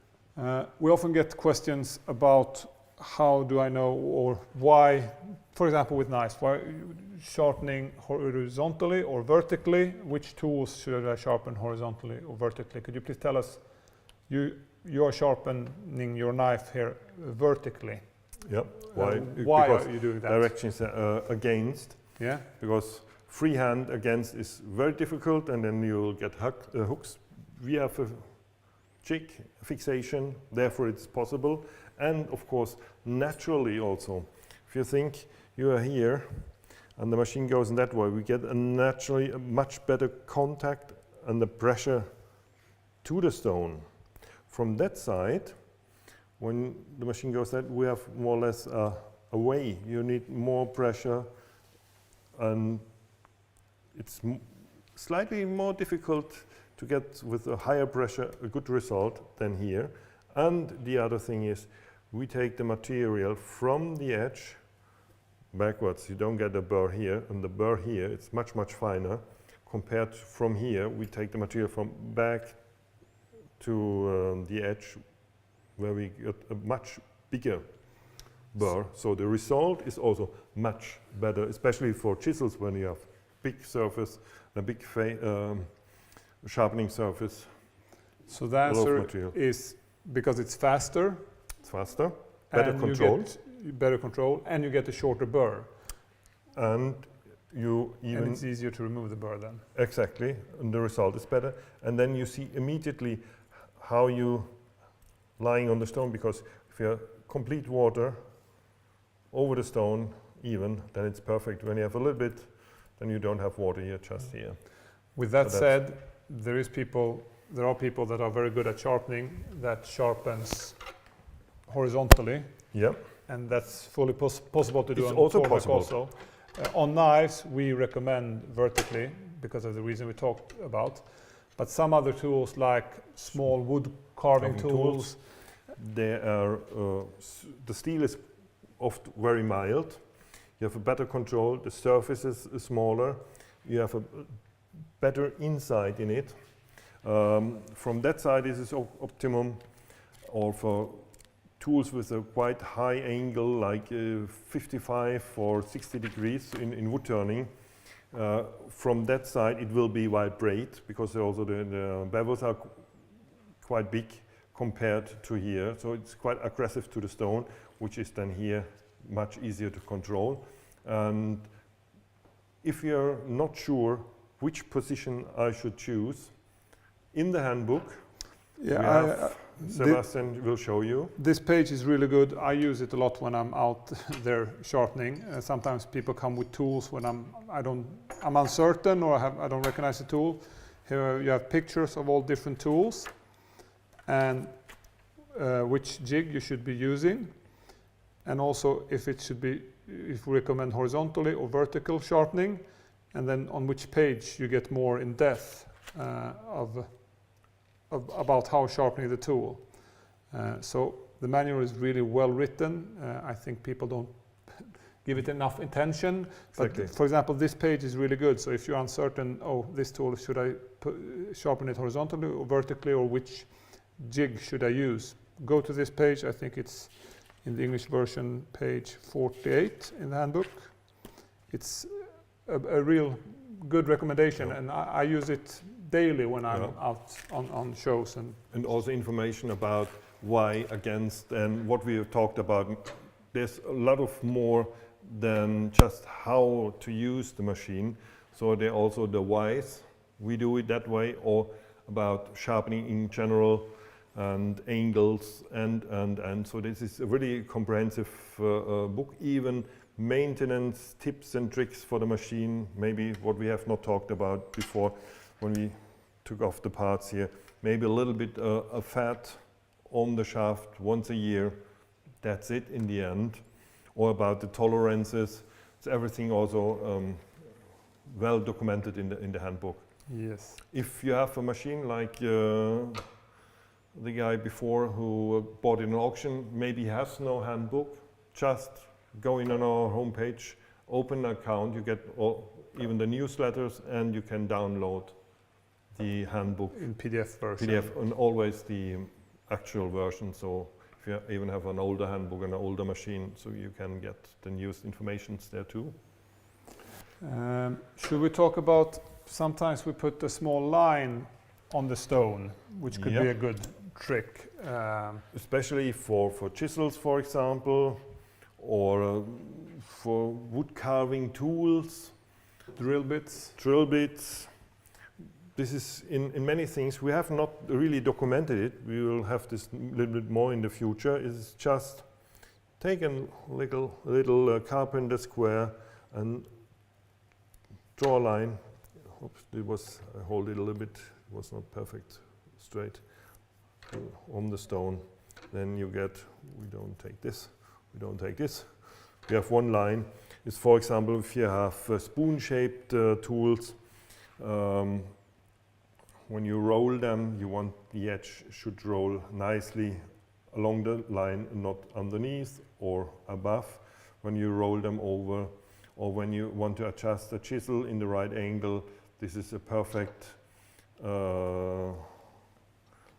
We often get questions about how do I know, or why, for example with knives, why sharpening horizontally or vertically? Which tools should I sharpen horizontally or vertically? Could you please tell us, you are sharpening your knife here vertically. Yeah. Why? Why Because are you doing that? directions against. Yeah. Because freehand against is very difficult, and then you'll get hooks. We have a jig fixation, therefore it's possible. And of course, naturally also, if you think you are here and the machine goes in that way, we get a much better contact and the pressure to the stone. From that side, when the machine goes that, we have more or less away. You need more pressure, and it's slightly more difficult to get with a higher pressure a good result than here. And the other thing is, we take the material from the edge backwards. You don't get a burr here, and the burr here, it's much, much finer. Compared from here, we take the material from back to the edge, where we get a much bigger burr. So the result is also much better, especially for chisels when you have big surface, a big sharpening surface. So the answer is because it's faster. It's faster, better control. You get better control, and you get a shorter burr. And and it's easier to remove the burr then. Exactly, and the result is better. And then you see immediately how you lying on the stone, because if you have complete water over the stone even, then it's perfect. When you have a little bit, then you don't have water here, just here. With that said, there are people that are very good at sharpening that sharpens horizontally. Yeah. And that's fully possible to do. It's on also Tormek possible. Also. On knives, we recommend vertically because of the reason we talked about. But some other tools, like small wood carving tools, they are the steel is often very mild. You have a better control. The surface is smaller. You have a better insight in it. From that side, this is optimum. Or for tools with a quite high angle, like 55 or 60 degrees in wood turning. From that side, it will be wide braid, because also the bevels are quite big compared to here. So it's quite aggressive to the stone, which is then here much easier to control. And if you're not sure which position I should choose, in the handbook, Sebastian will show you. This page is really good. I use it a lot when I'm out there sharpening. Sometimes people come with tools when I'm uncertain, or I don't recognize the tool. Here you have pictures of all different tools and which jig you should be using, and also if we recommend horizontally or vertical sharpening, and then on which page you get more in depth about how sharpening the tool. So the manual is really well written. I think people don't give it enough attention. Exactly. But for example, this page is really good. So if you're uncertain, this tool, should I sharpen it horizontally or vertically, or which jig should I use? Go to this page. I think it's in the English version, page 48 in the handbook. It's a real good recommendation, and I use it daily when I'm out on shows. And also information about why, against, and what we have talked about. There's a lot of more than just how to use the machine. So there are also the whys, we do it that way, or about sharpening in general, and angles, and so this is a really comprehensive book. Even maintenance tips and tricks for the machine, maybe what we have not talked about before when we took off the parts here, maybe a little bit of fat on the shaft once a year, that's it in the end. Or about the tolerances, it's everything also well documented in the handbook. Yes. If you have a machine like the guy before who bought it in an auction, maybe has no handbook, just go in on our homepage, open an account, you get even the newsletters, and you can download the handbook in PDF version. PDF, and always the actual version. So if you even have an older handbook and an older machine, so you can get the newest information there too. Should we talk about, sometimes we put a small line on the stone, which could be a good trick. Especially for chisels, for example, or for wood carving tools, Drill bits. drill bits. This is in many things. We have not really documented it. We will have this a little bit more in the future. It's just take a little carpenter square and draw a line. Oops, I hold it a little bit. It was not perfect straight on the stone. Then you get, we don't take this. We have one line. It's, for example, if you have spoon-shaped tools, when you roll them, you want the edge should roll nicely along the line, not underneath or above. When you roll them over, or when you want to adjust the chisel in the right angle, this is a perfect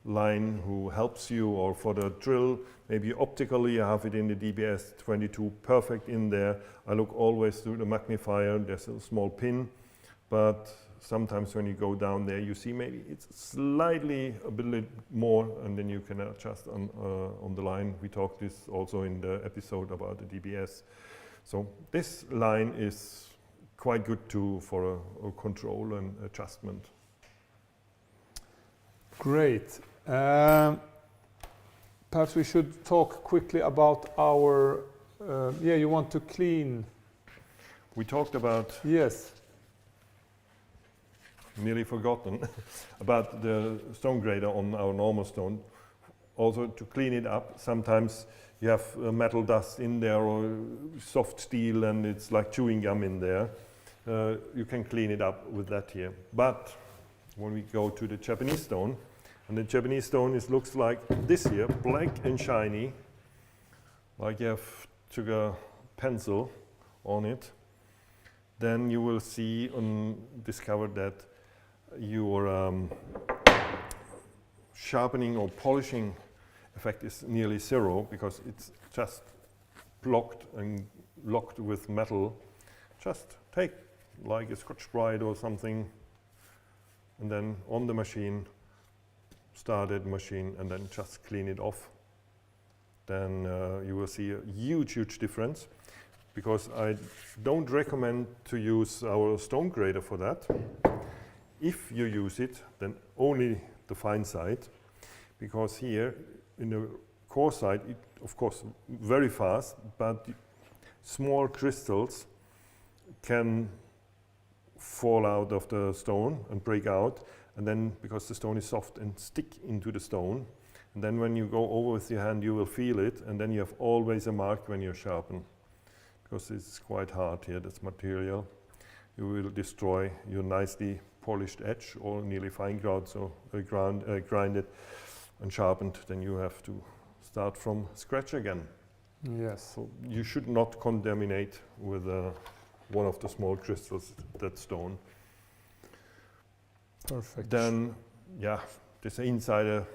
line who helps you. Or for the drill, maybe optically you have it in the DBS 22 perfect in there. I look always through the magnifier. There's a small pin, but sometimes when you go down there, you see maybe it's slightly a bit more, and then you can adjust on the line. We talked this also in the episode about the DBS. So this line is quite good for a control and adjustment. Great. Perhaps we should talk quickly about our, you want to clean. We talked about, Yes. nearly forgotten, about the stone grader on our normal stone. Also to clean it up, sometimes you have metal dust in there or soft steel and it's like chewing gum in there. You can clean it up with that here. But when we go to the Japanese stone, and the Japanese stone looks like this here, black and shiny, like you have took a pencil on it, then you will see and discover that your sharpening or polishing effect is nearly zero because it's just blocked and locked with metal. Just take like a Scotch-Brite or something, and then on the machine, start the machine, and then just clean it off. Then you will see a huge difference. Because I don't recommend to use our stone grader for that. If you use it, then only the fine side, because here in the coarse side, it of course very fast, but small crystals can fall out of the stone and break out, and then because the stone is soft and stick into the stone, and then when you go over with your hand you will feel it, and then you have always a mark when you sharpen, because it's quite hard here, this material. You will destroy your nicely polished edge or nearly fine ground, so grinded and sharpened, then you have to start from scratch again. Yes. So you should not contaminate with one of the small crystals, that stone. Perfect. Then, this insider,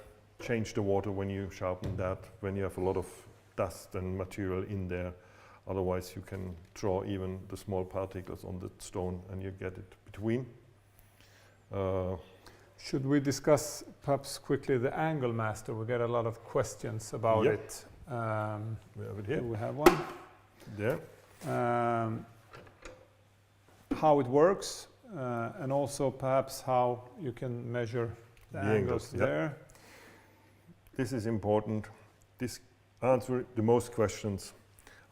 change the water when you sharpen that, when you have a lot of dust and material in there. Otherwise you can draw even the small particles on the stone and you get it between. Should we discuss perhaps quickly the angle master? We get a lot of questions about it. We have it here. Do we have one? There. How it works, and also perhaps how you can measure the angles there. This is important. This answers the most questions.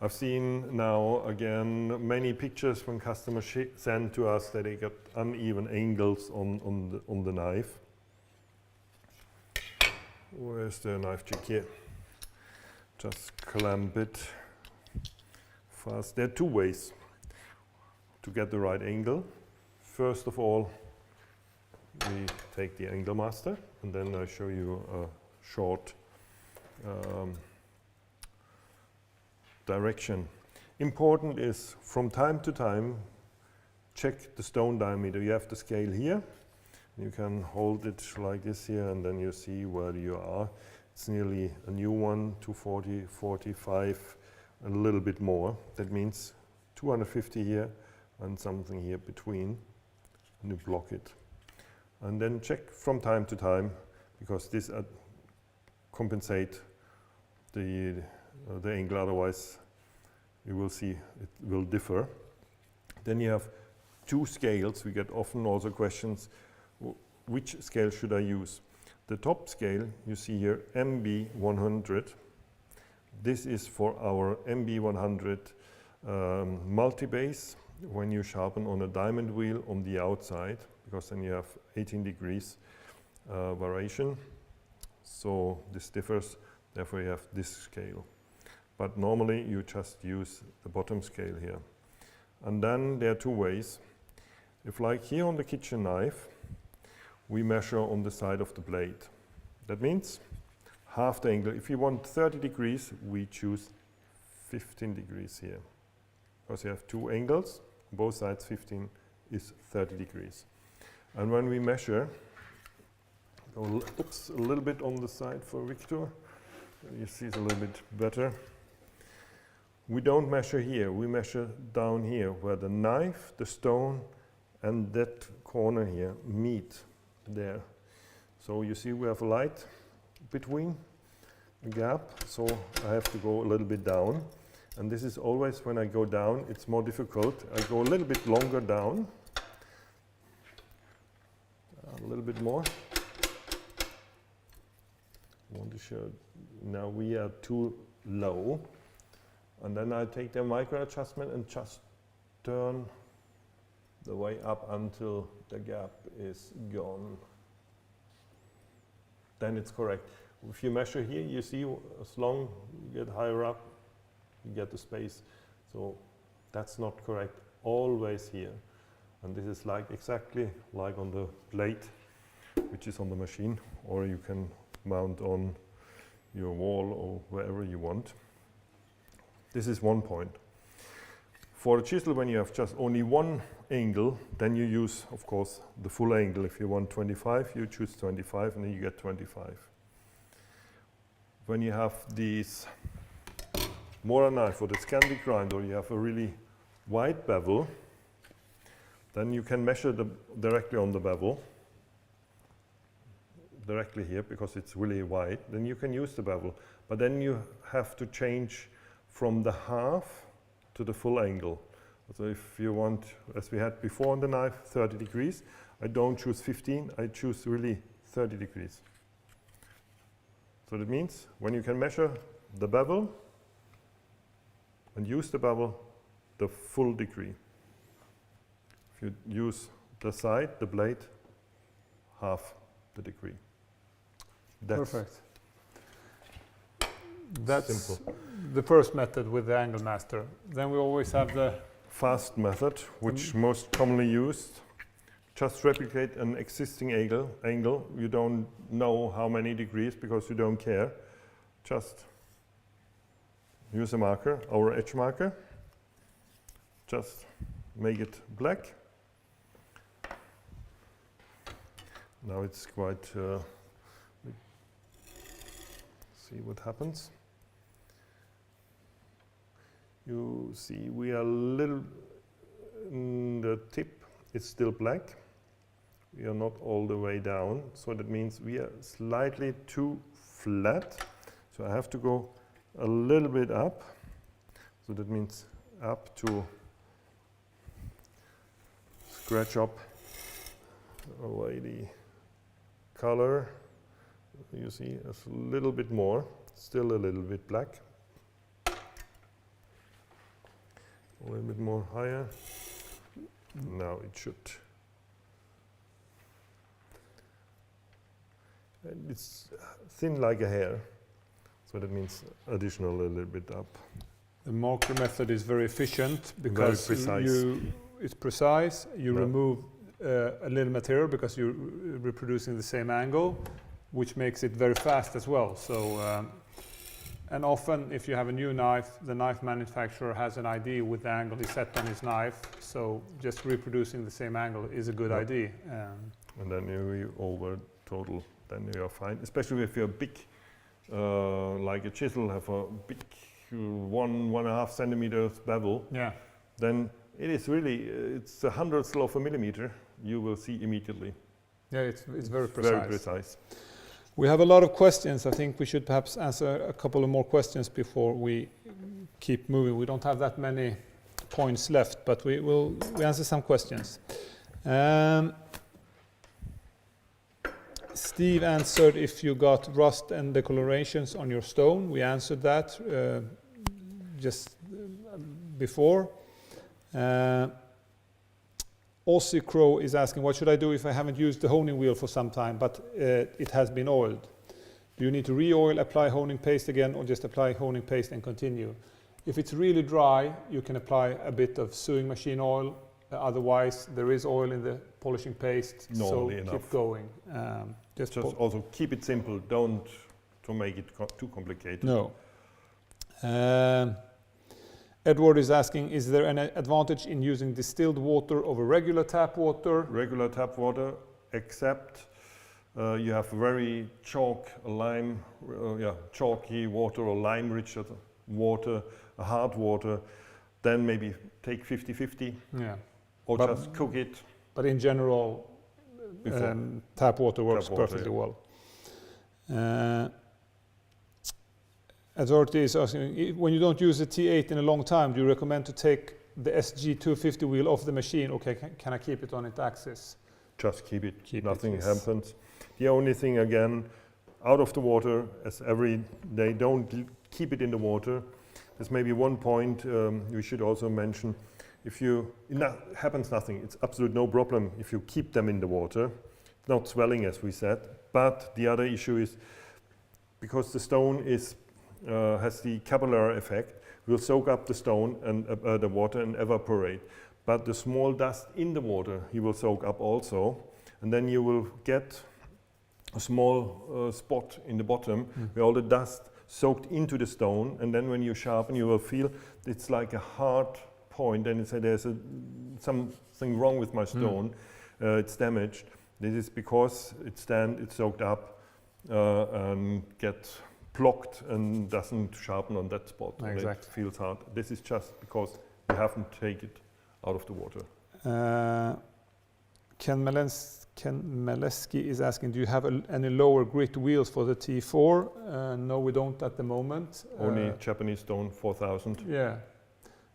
I've seen now again many pictures when customers send to us that they got uneven angles on the knife. Where's the knife jig here? Just clamp it fast. There are two ways to get the right angle. First of all, we take the angle master, and then I show you a short direction. Important is from time to time check the stone diameter. You have the scale here. You can hold it like this here, and then you see where you are. It's nearly a new one, 240, 45, a little bit more. That means 250 here and something here between, and you block it. And then check from time to time, because this compensate the angle, otherwise You will see it will differ. Then you have two scales. We get often also questions, which scale should I use? The top scale, you see here, MB100. This is for our MB100 multi-base when you sharpen on a diamond wheel on the outside, because then you have 18 degrees variation. So this differs, therefore you have this scale. But normally you just use the bottom scale here. And then there are two ways. If like here on the kitchen knife, we measure on the side of the blade. That means half the angle. If you want 30 degrees, we choose 15 degrees here. Because you have two angles, both sides 15 is 30 degrees. And when we measure, go a little bit on the side for Victor. You see it's a little bit better. We don't measure here, we measure down here where the knife, the stone and that corner here meet there. So you see we have a light between the gap, so I have to go a little bit down. And this is always when I go down, it's more difficult. I go a little bit longer down, a little bit more. I want to show, now we are too low. And then I take the micro adjustment and just turn the way up until the gap is gone. Then it's correct. If you measure here, you see as long you get higher up, you get the space. So that's not correct. Always here. And this is like exactly like on the plate, which is on the machine, or you can mount on your wall or wherever you want. This is one point. For a chisel, when you have just only one angle, then you use, of course, the full angle. If you want 25, you choose 25 and then you get 25. When you have these Mora knife or the Scandic grind, or you have a really wide bevel, then you can measure directly on the bevel, directly here, because it's really wide. Then you can use the bevel. But then you have to change from the half to the full angle. So if you want, as we had before on the knife, 30 degrees, I don't choose 15, I choose really 30 degrees. So that means when you can measure the bevel and use the bevel, the full degree. If you use the side, the blade, half the degree. That's perfect. That's simple. the first method with the Angle Master. Then we always have the fast method, which most commonly used. Just replicate an existing angle. You don't know how many degrees because you don't care. Just use a marker, our edge marker. Just make it black. Now it's quite, see what happens. You see we are a little, the tip is still black. We are not all the way down, so that means we are slightly too flat. So I have to go a little bit up. So that means up to scratch up away the color. You see a little bit more, still a little bit black. A little bit more higher. Now it should. And it's thin like a hair, so that means additional a little bit up. The marker method is very efficient because very precise. It's precise. You remove a little material because you're reproducing the same angle, which makes it very fast as well. So, and often if you have a new knife, the knife manufacturer has an idea with the angle he set on his knife. So just reproducing the same angle is a good idea. And then you over total, then you are fine. Especially if you're big, like a chisel, have a big 1.5 centimeters bevel. Yeah. Then it is really, it's a hundredth of a millimeter. You will see immediately. Yeah, it's very precise. Very precise. We have a lot of questions. I think we should perhaps answer a couple of more questions before we keep moving. We don't have that many points left, but we answer some questions. Steve answered if you got rust and decolorations on your stone. We answered that just before. Aussie Crow is asking, what should I do if I haven't used the honing wheel for some time, but it has been oiled? Do you need to re-oil, apply honing paste again, or just apply honing paste and continue? If it's really dry, you can apply a bit of sewing machine oil. Otherwise, there is oil in the polishing paste, Normally so enough. keep going. Just also keep it simple. Don't to make it too complicated. No. Edward is asking, is there an advantage in using distilled water over regular tap water? Regular tap water, except you have very chalky water or lime-rich water, hard water, then maybe take 50-50 or just cook it. But in general, tap water works perfectly well. Authority is asking, when you don't use the T8 in a long time, do you recommend to take the SG250 wheel off the machine? Okay, can I keep it on its axis? Just keep it. Nothing happens. The only thing, again, out of the water, as every day, don't keep it in the water. There's maybe one point we should also mention. If happens nothing. It's absolute no problem if you keep them in the water. It's not swelling, as we said. But the other issue is, because the stone has the capillary effect, will soak up the stone and the water and evaporate. But the small dust in the water, he will soak up also, and then you will get a small spot in the bottom where all the dust soaked into the stone, and then when you sharpen, you will feel it's like a hard point, and it's there's something wrong with my stone. It's damaged. This is because it's soaked up and gets blocked and doesn't sharpen on that spot. Exactly. It feels hard. This is just because you haven't taken it out of the water. Ken Maleski is asking, do you have any lower grit wheels for the T4? No, we don't at the moment. Only Japanese stone 4000. Yeah,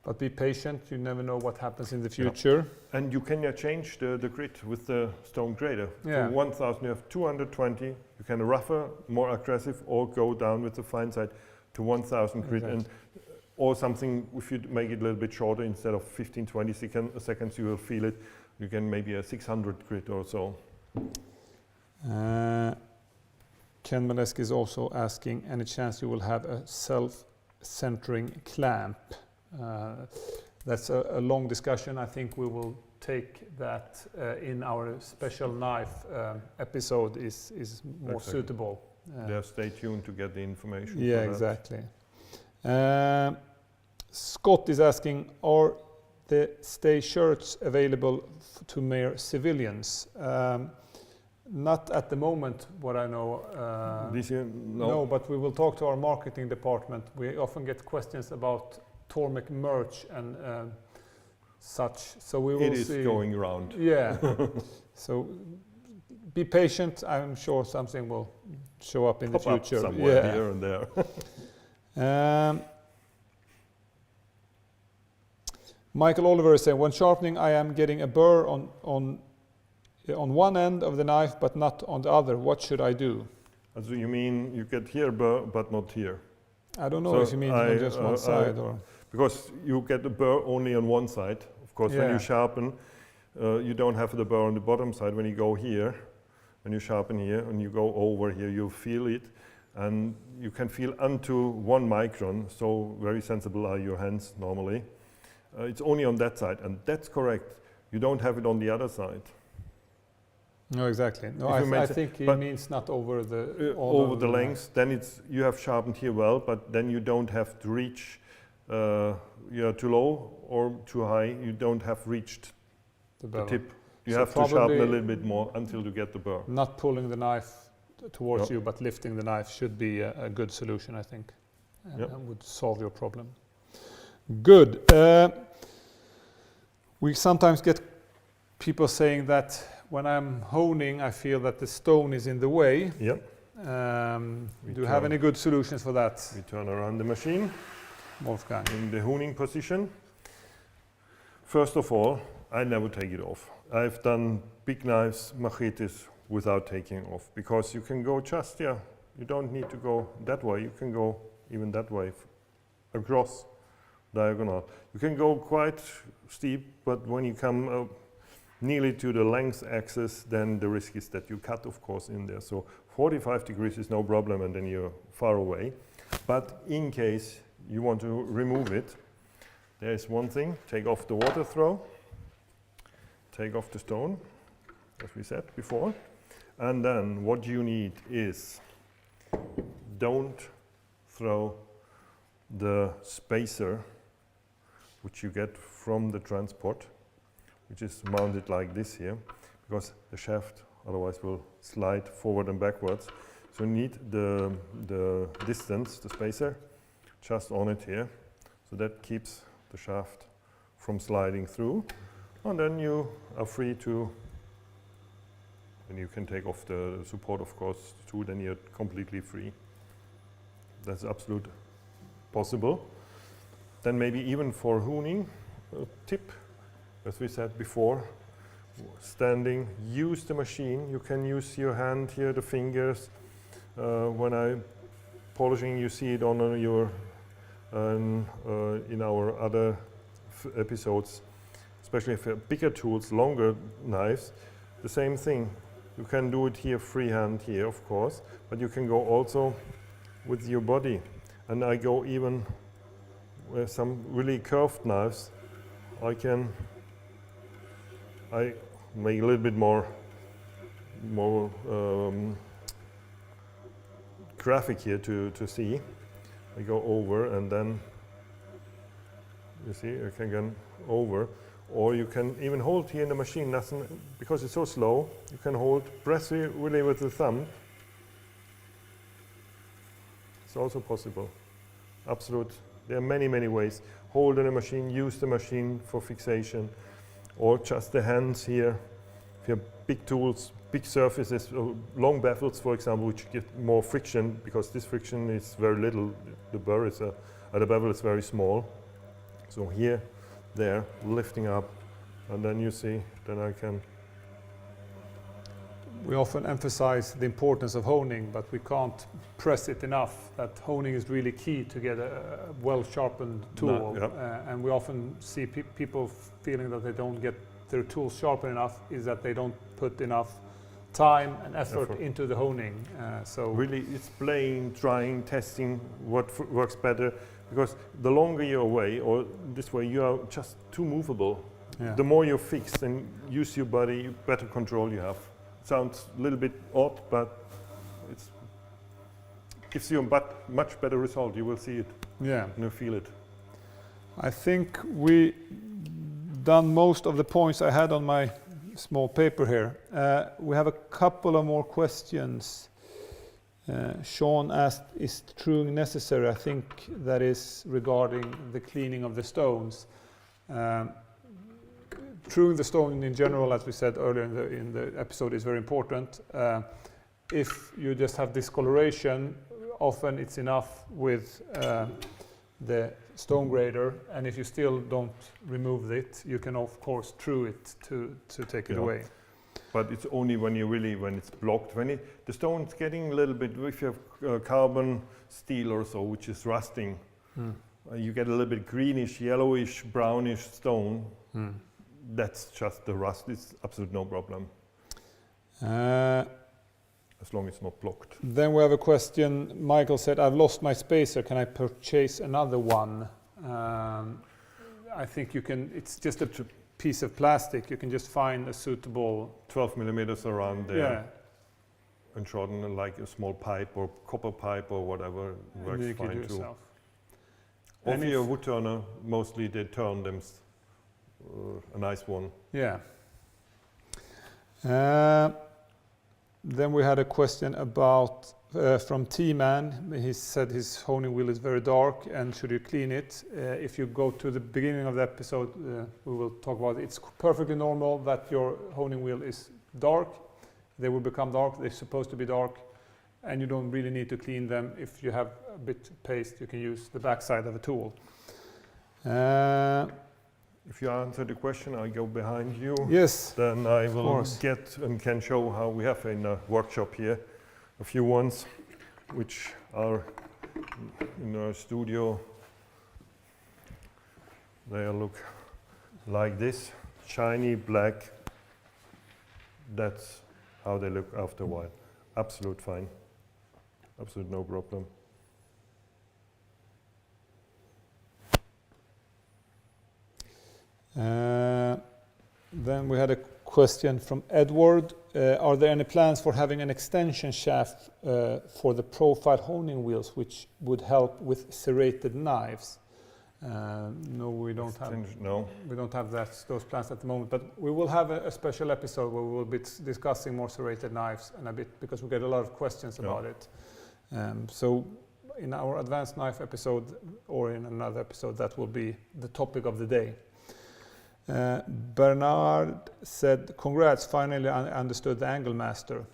but be patient. You never know what happens in the future. Yeah. And you can change the grit with the stone grader. Yeah. For 1000 you have 220. You can rougher, more aggressive, or go down with the fine side to 1000 grit. Exactly. Or something, if you make it a little bit shorter, instead of 15-20 seconds, you will feel it. You can maybe a 600 grit or so. Ken Maleski is also asking, any chance you will have a self-centering clamp? That's a long discussion. I think we will take that in our special knife episode is more suitable. Stay tuned to get the information. Yeah, exactly. Scott is asking, are the stay shirts available to mere civilians? Not at the moment, what I know. This year, no, but we will talk to our marketing department. We often get questions about Tormek merch and such. So we will see. It is going around. Yeah. So be patient. I'm sure something will show up in the future. Up somewhere here and there. Michael Oliver is saying, when sharpening, I am getting a burr on one end of the knife, but not on the other. What should I do? So you mean you get here burr, but not here? I don't know if you mean on just one side or. Because you get a burr only on one side. Of course, when you sharpen, you don't have the burr on the bottom side. When you go here, when you sharpen here, and you go over here, you feel it, and you can feel unto 1 micron. So very sensible are your hands normally. It's only on that side, and that's correct. You don't have it on the other side. No, exactly. No, I think he means not over the over the length. Then you have sharpened here well, but then you don't have to reach too low or too high. You don't have reached the tip. You have to sharpen a little bit more until you get the burr. Not pulling the knife towards you, but lifting the knife should be a good solution, I think, and would solve your problem. Good. We sometimes get people saying that when I'm honing, I feel that the stone is in the way. Yep. Do you have any good solutions for that, We turn around the machine Wolfgang? in the honing position. First of all, I never take it off. I've done big knives, machetes, without taking off, because you can go just, you don't need to go that way. You can go even that way, across, diagonal. You can go quite steep, but when you come nearly to the length axis, then the risk is that you cut, of course, in there. So 45 degrees is no problem, and then you're far away. But in case you want to remove it, there is one thing: take off the water throw, take off the stone, as we said before, and then what you need is, don't throw the spacer which you get from the transport, which is mounted like this here, because the shaft otherwise will slide forward and backwards. So you need the distance, the spacer, just on it here, so that keeps the shaft from sliding through. And then you are free to, and you can take off the support, of course, too, then you're completely free. That's absolute possible. Then maybe even for honing, a tip, as we said before, standing, use the machine. You can use your hand here, the fingers. When I'm polishing, you see it on your, in our other episodes, especially for bigger tools, longer knives, the same thing. You can do it here freehand here, of course, but you can go also with your body. And I go even with some really curved knives. I make a little bit more graphic here to see. I go over, and then you see I can go over, or you can even hold here in the machine. Nothing, because it's so slow. You can hold, press really with the thumb. It's also possible. Absolute. There are many ways. Hold in a machine, use the machine for fixation, or just the hands here. If you have big tools, big surfaces, long baffles, for example, which get more friction, because this friction is very little. The burr is the bevel is very small. So here, there, lifting up, and then you see, then I can. We often emphasize the importance of honing, but we can't press it enough, that honing is really key to get a well-sharpened tool. And we often see people feeling that they don't get their tools sharpened enough, is that they don't put enough time and effort into the honing. So really, it's playing, trying, testing what works better, because the longer you're away, or this way, you are just too movable. The more you're fixed and use your body, better control you have. Sounds a little bit odd, but it gives you a much better result. You will see it. Yeah. And you feel it. I think we done most of the points I had on my small paper here. We have a couple of more questions. Sean asked, is truing necessary? I think that is regarding the cleaning of the stones. Truing the stone in general, as we said earlier in the episode, is very important. If you just have discoloration, often it's enough with the stone grader, and if you still don't remove it, you can of course true it to take it away. But it's only when it's blocked. When the stone's getting a little bit, if you have carbon steel or so, which is rusting, you get a little bit greenish, yellowish, brownish stone. That's just the rust. It's absolutely no problem. As long as it's not blocked. Then we have a question. Michael said, I've lost my spacer. Can I purchase another one? I think you can. It's just a piece of plastic. You can just find a suitable 12 millimeters around there. And shorten like a small pipe or copper pipe or whatever works fine too. Yourself. Or if you're a wood turner, mostly they turn them. A nice one. Yeah. Then we had a question about from T-Man. He said his honing wheel is very dark, and should you clean it? If you go to the beginning of the episode, we will talk about it. It's perfectly normal that your honing wheel is dark. They will become dark. They're supposed to be dark. and you don't really need to clean them. If you have a bit of paste, you can use the back side of a tool. If you answer the question, I go behind you. Yes. Then I will course. get and can show how we have in a workshop here a few ones which are in our studio. They look like this, shiny black. That's how they look after a while. Absolute fine. Absolute no problem. Then we had a question from Edward. Are there any plans for having an extension shaft for the profile honing wheels, which would help with serrated knives? No, we don't have. No. We don't have those plans at the moment. But we will have a special episode where we will be discussing more serrated knives and a bit, because we get a lot of questions about it. So in our advanced knife episode or in another episode, that will be the topic of the day. Bernard said, congrats, finally I understood the Angle Master.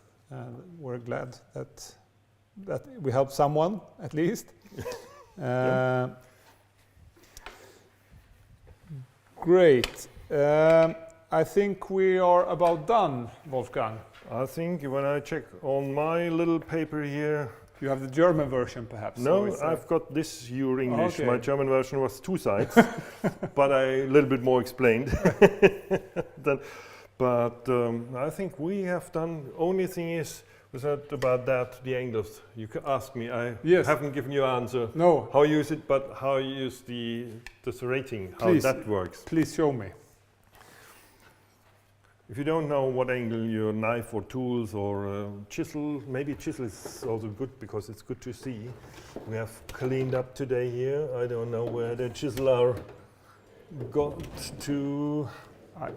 We're glad that we helped someone, at least. Great. I think we are about done, Wolfgang. I think when I check on my little paper here. You have the German version, perhaps? No, I've got this your English. Okay. My German version was 2 sides, but a little bit more explained. But I think we have done. Only thing is, was that about that the angles. You can ask me. I haven't given you an answer. No. How you use it, but how you use the serrating. How that works. Please show me. If you don't know what angle your knife or tools or chisel, maybe chisel is also good because it's good to see. We have cleaned up today here. I don't know where the chisel are got to.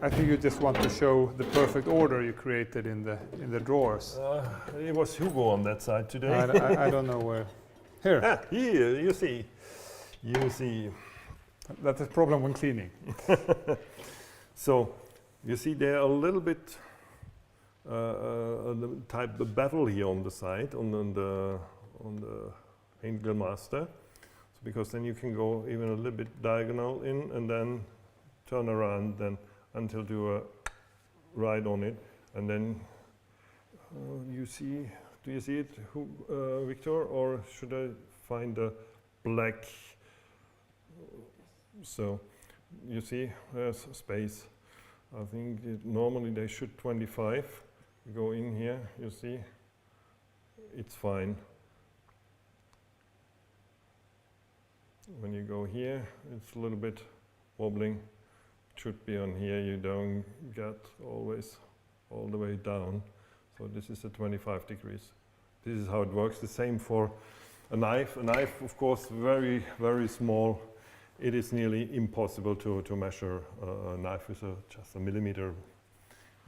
I think you just want to show the perfect order you created in the drawers. It was Hugo on that side today. I don't know where. Here. Here, you see. You see. That's a problem when cleaning. So. You see there a little bit type of bevel here on the side, on the Angle Master, so because then you can go even a little bit diagonal in and then turn around then until do a right on it, and then you see. Do you see it, Victor, or should I find a black? So you see there's space. I think normally they should 25. You go in here, you see, it's fine. When you go here, it's a little bit wobbling. It should be on here, you don't get always all the way down. So this is at 25 degrees. This is how it works. The same for a knife. A knife, of course, very, very small. It is nearly impossible to measure a knife with just a millimeter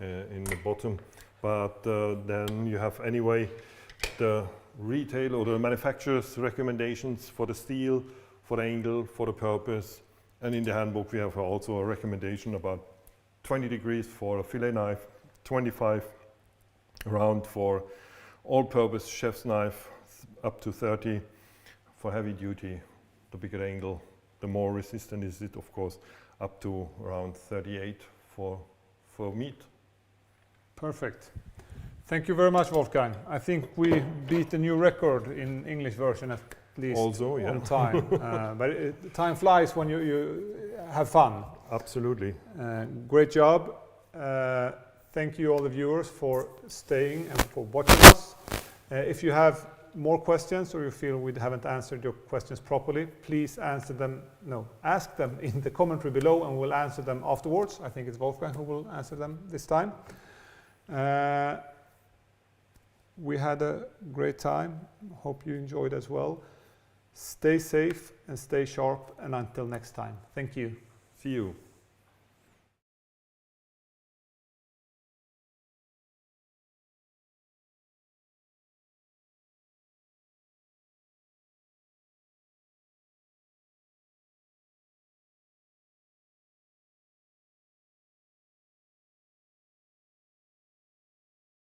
in the bottom. But then you have anyway the retail or the manufacturer's recommendations for the steel, for the angle, for the purpose. And in the handbook we have also a recommendation about 20 degrees for a fillet knife, 25 around for all-purpose chef's knife, up to 30 for heavy duty, the bigger angle. The more resistant is it, of course, up to around 38 for meat. Perfect. Thank you very much, Wolfgang. I think we beat a new record in English version at least also, on time. But time flies when you have fun. Absolutely. Great job. Thank you all the viewers for staying and for watching us. If you have more questions or you feel we haven't answered your questions properly, please ask them in the commentary below and we'll answer them afterwards. I think it's Wolfgang who will answer them this time. We had a great time. Hope you enjoyed as well. Stay safe and stay sharp, and until next time. Thank you. See you.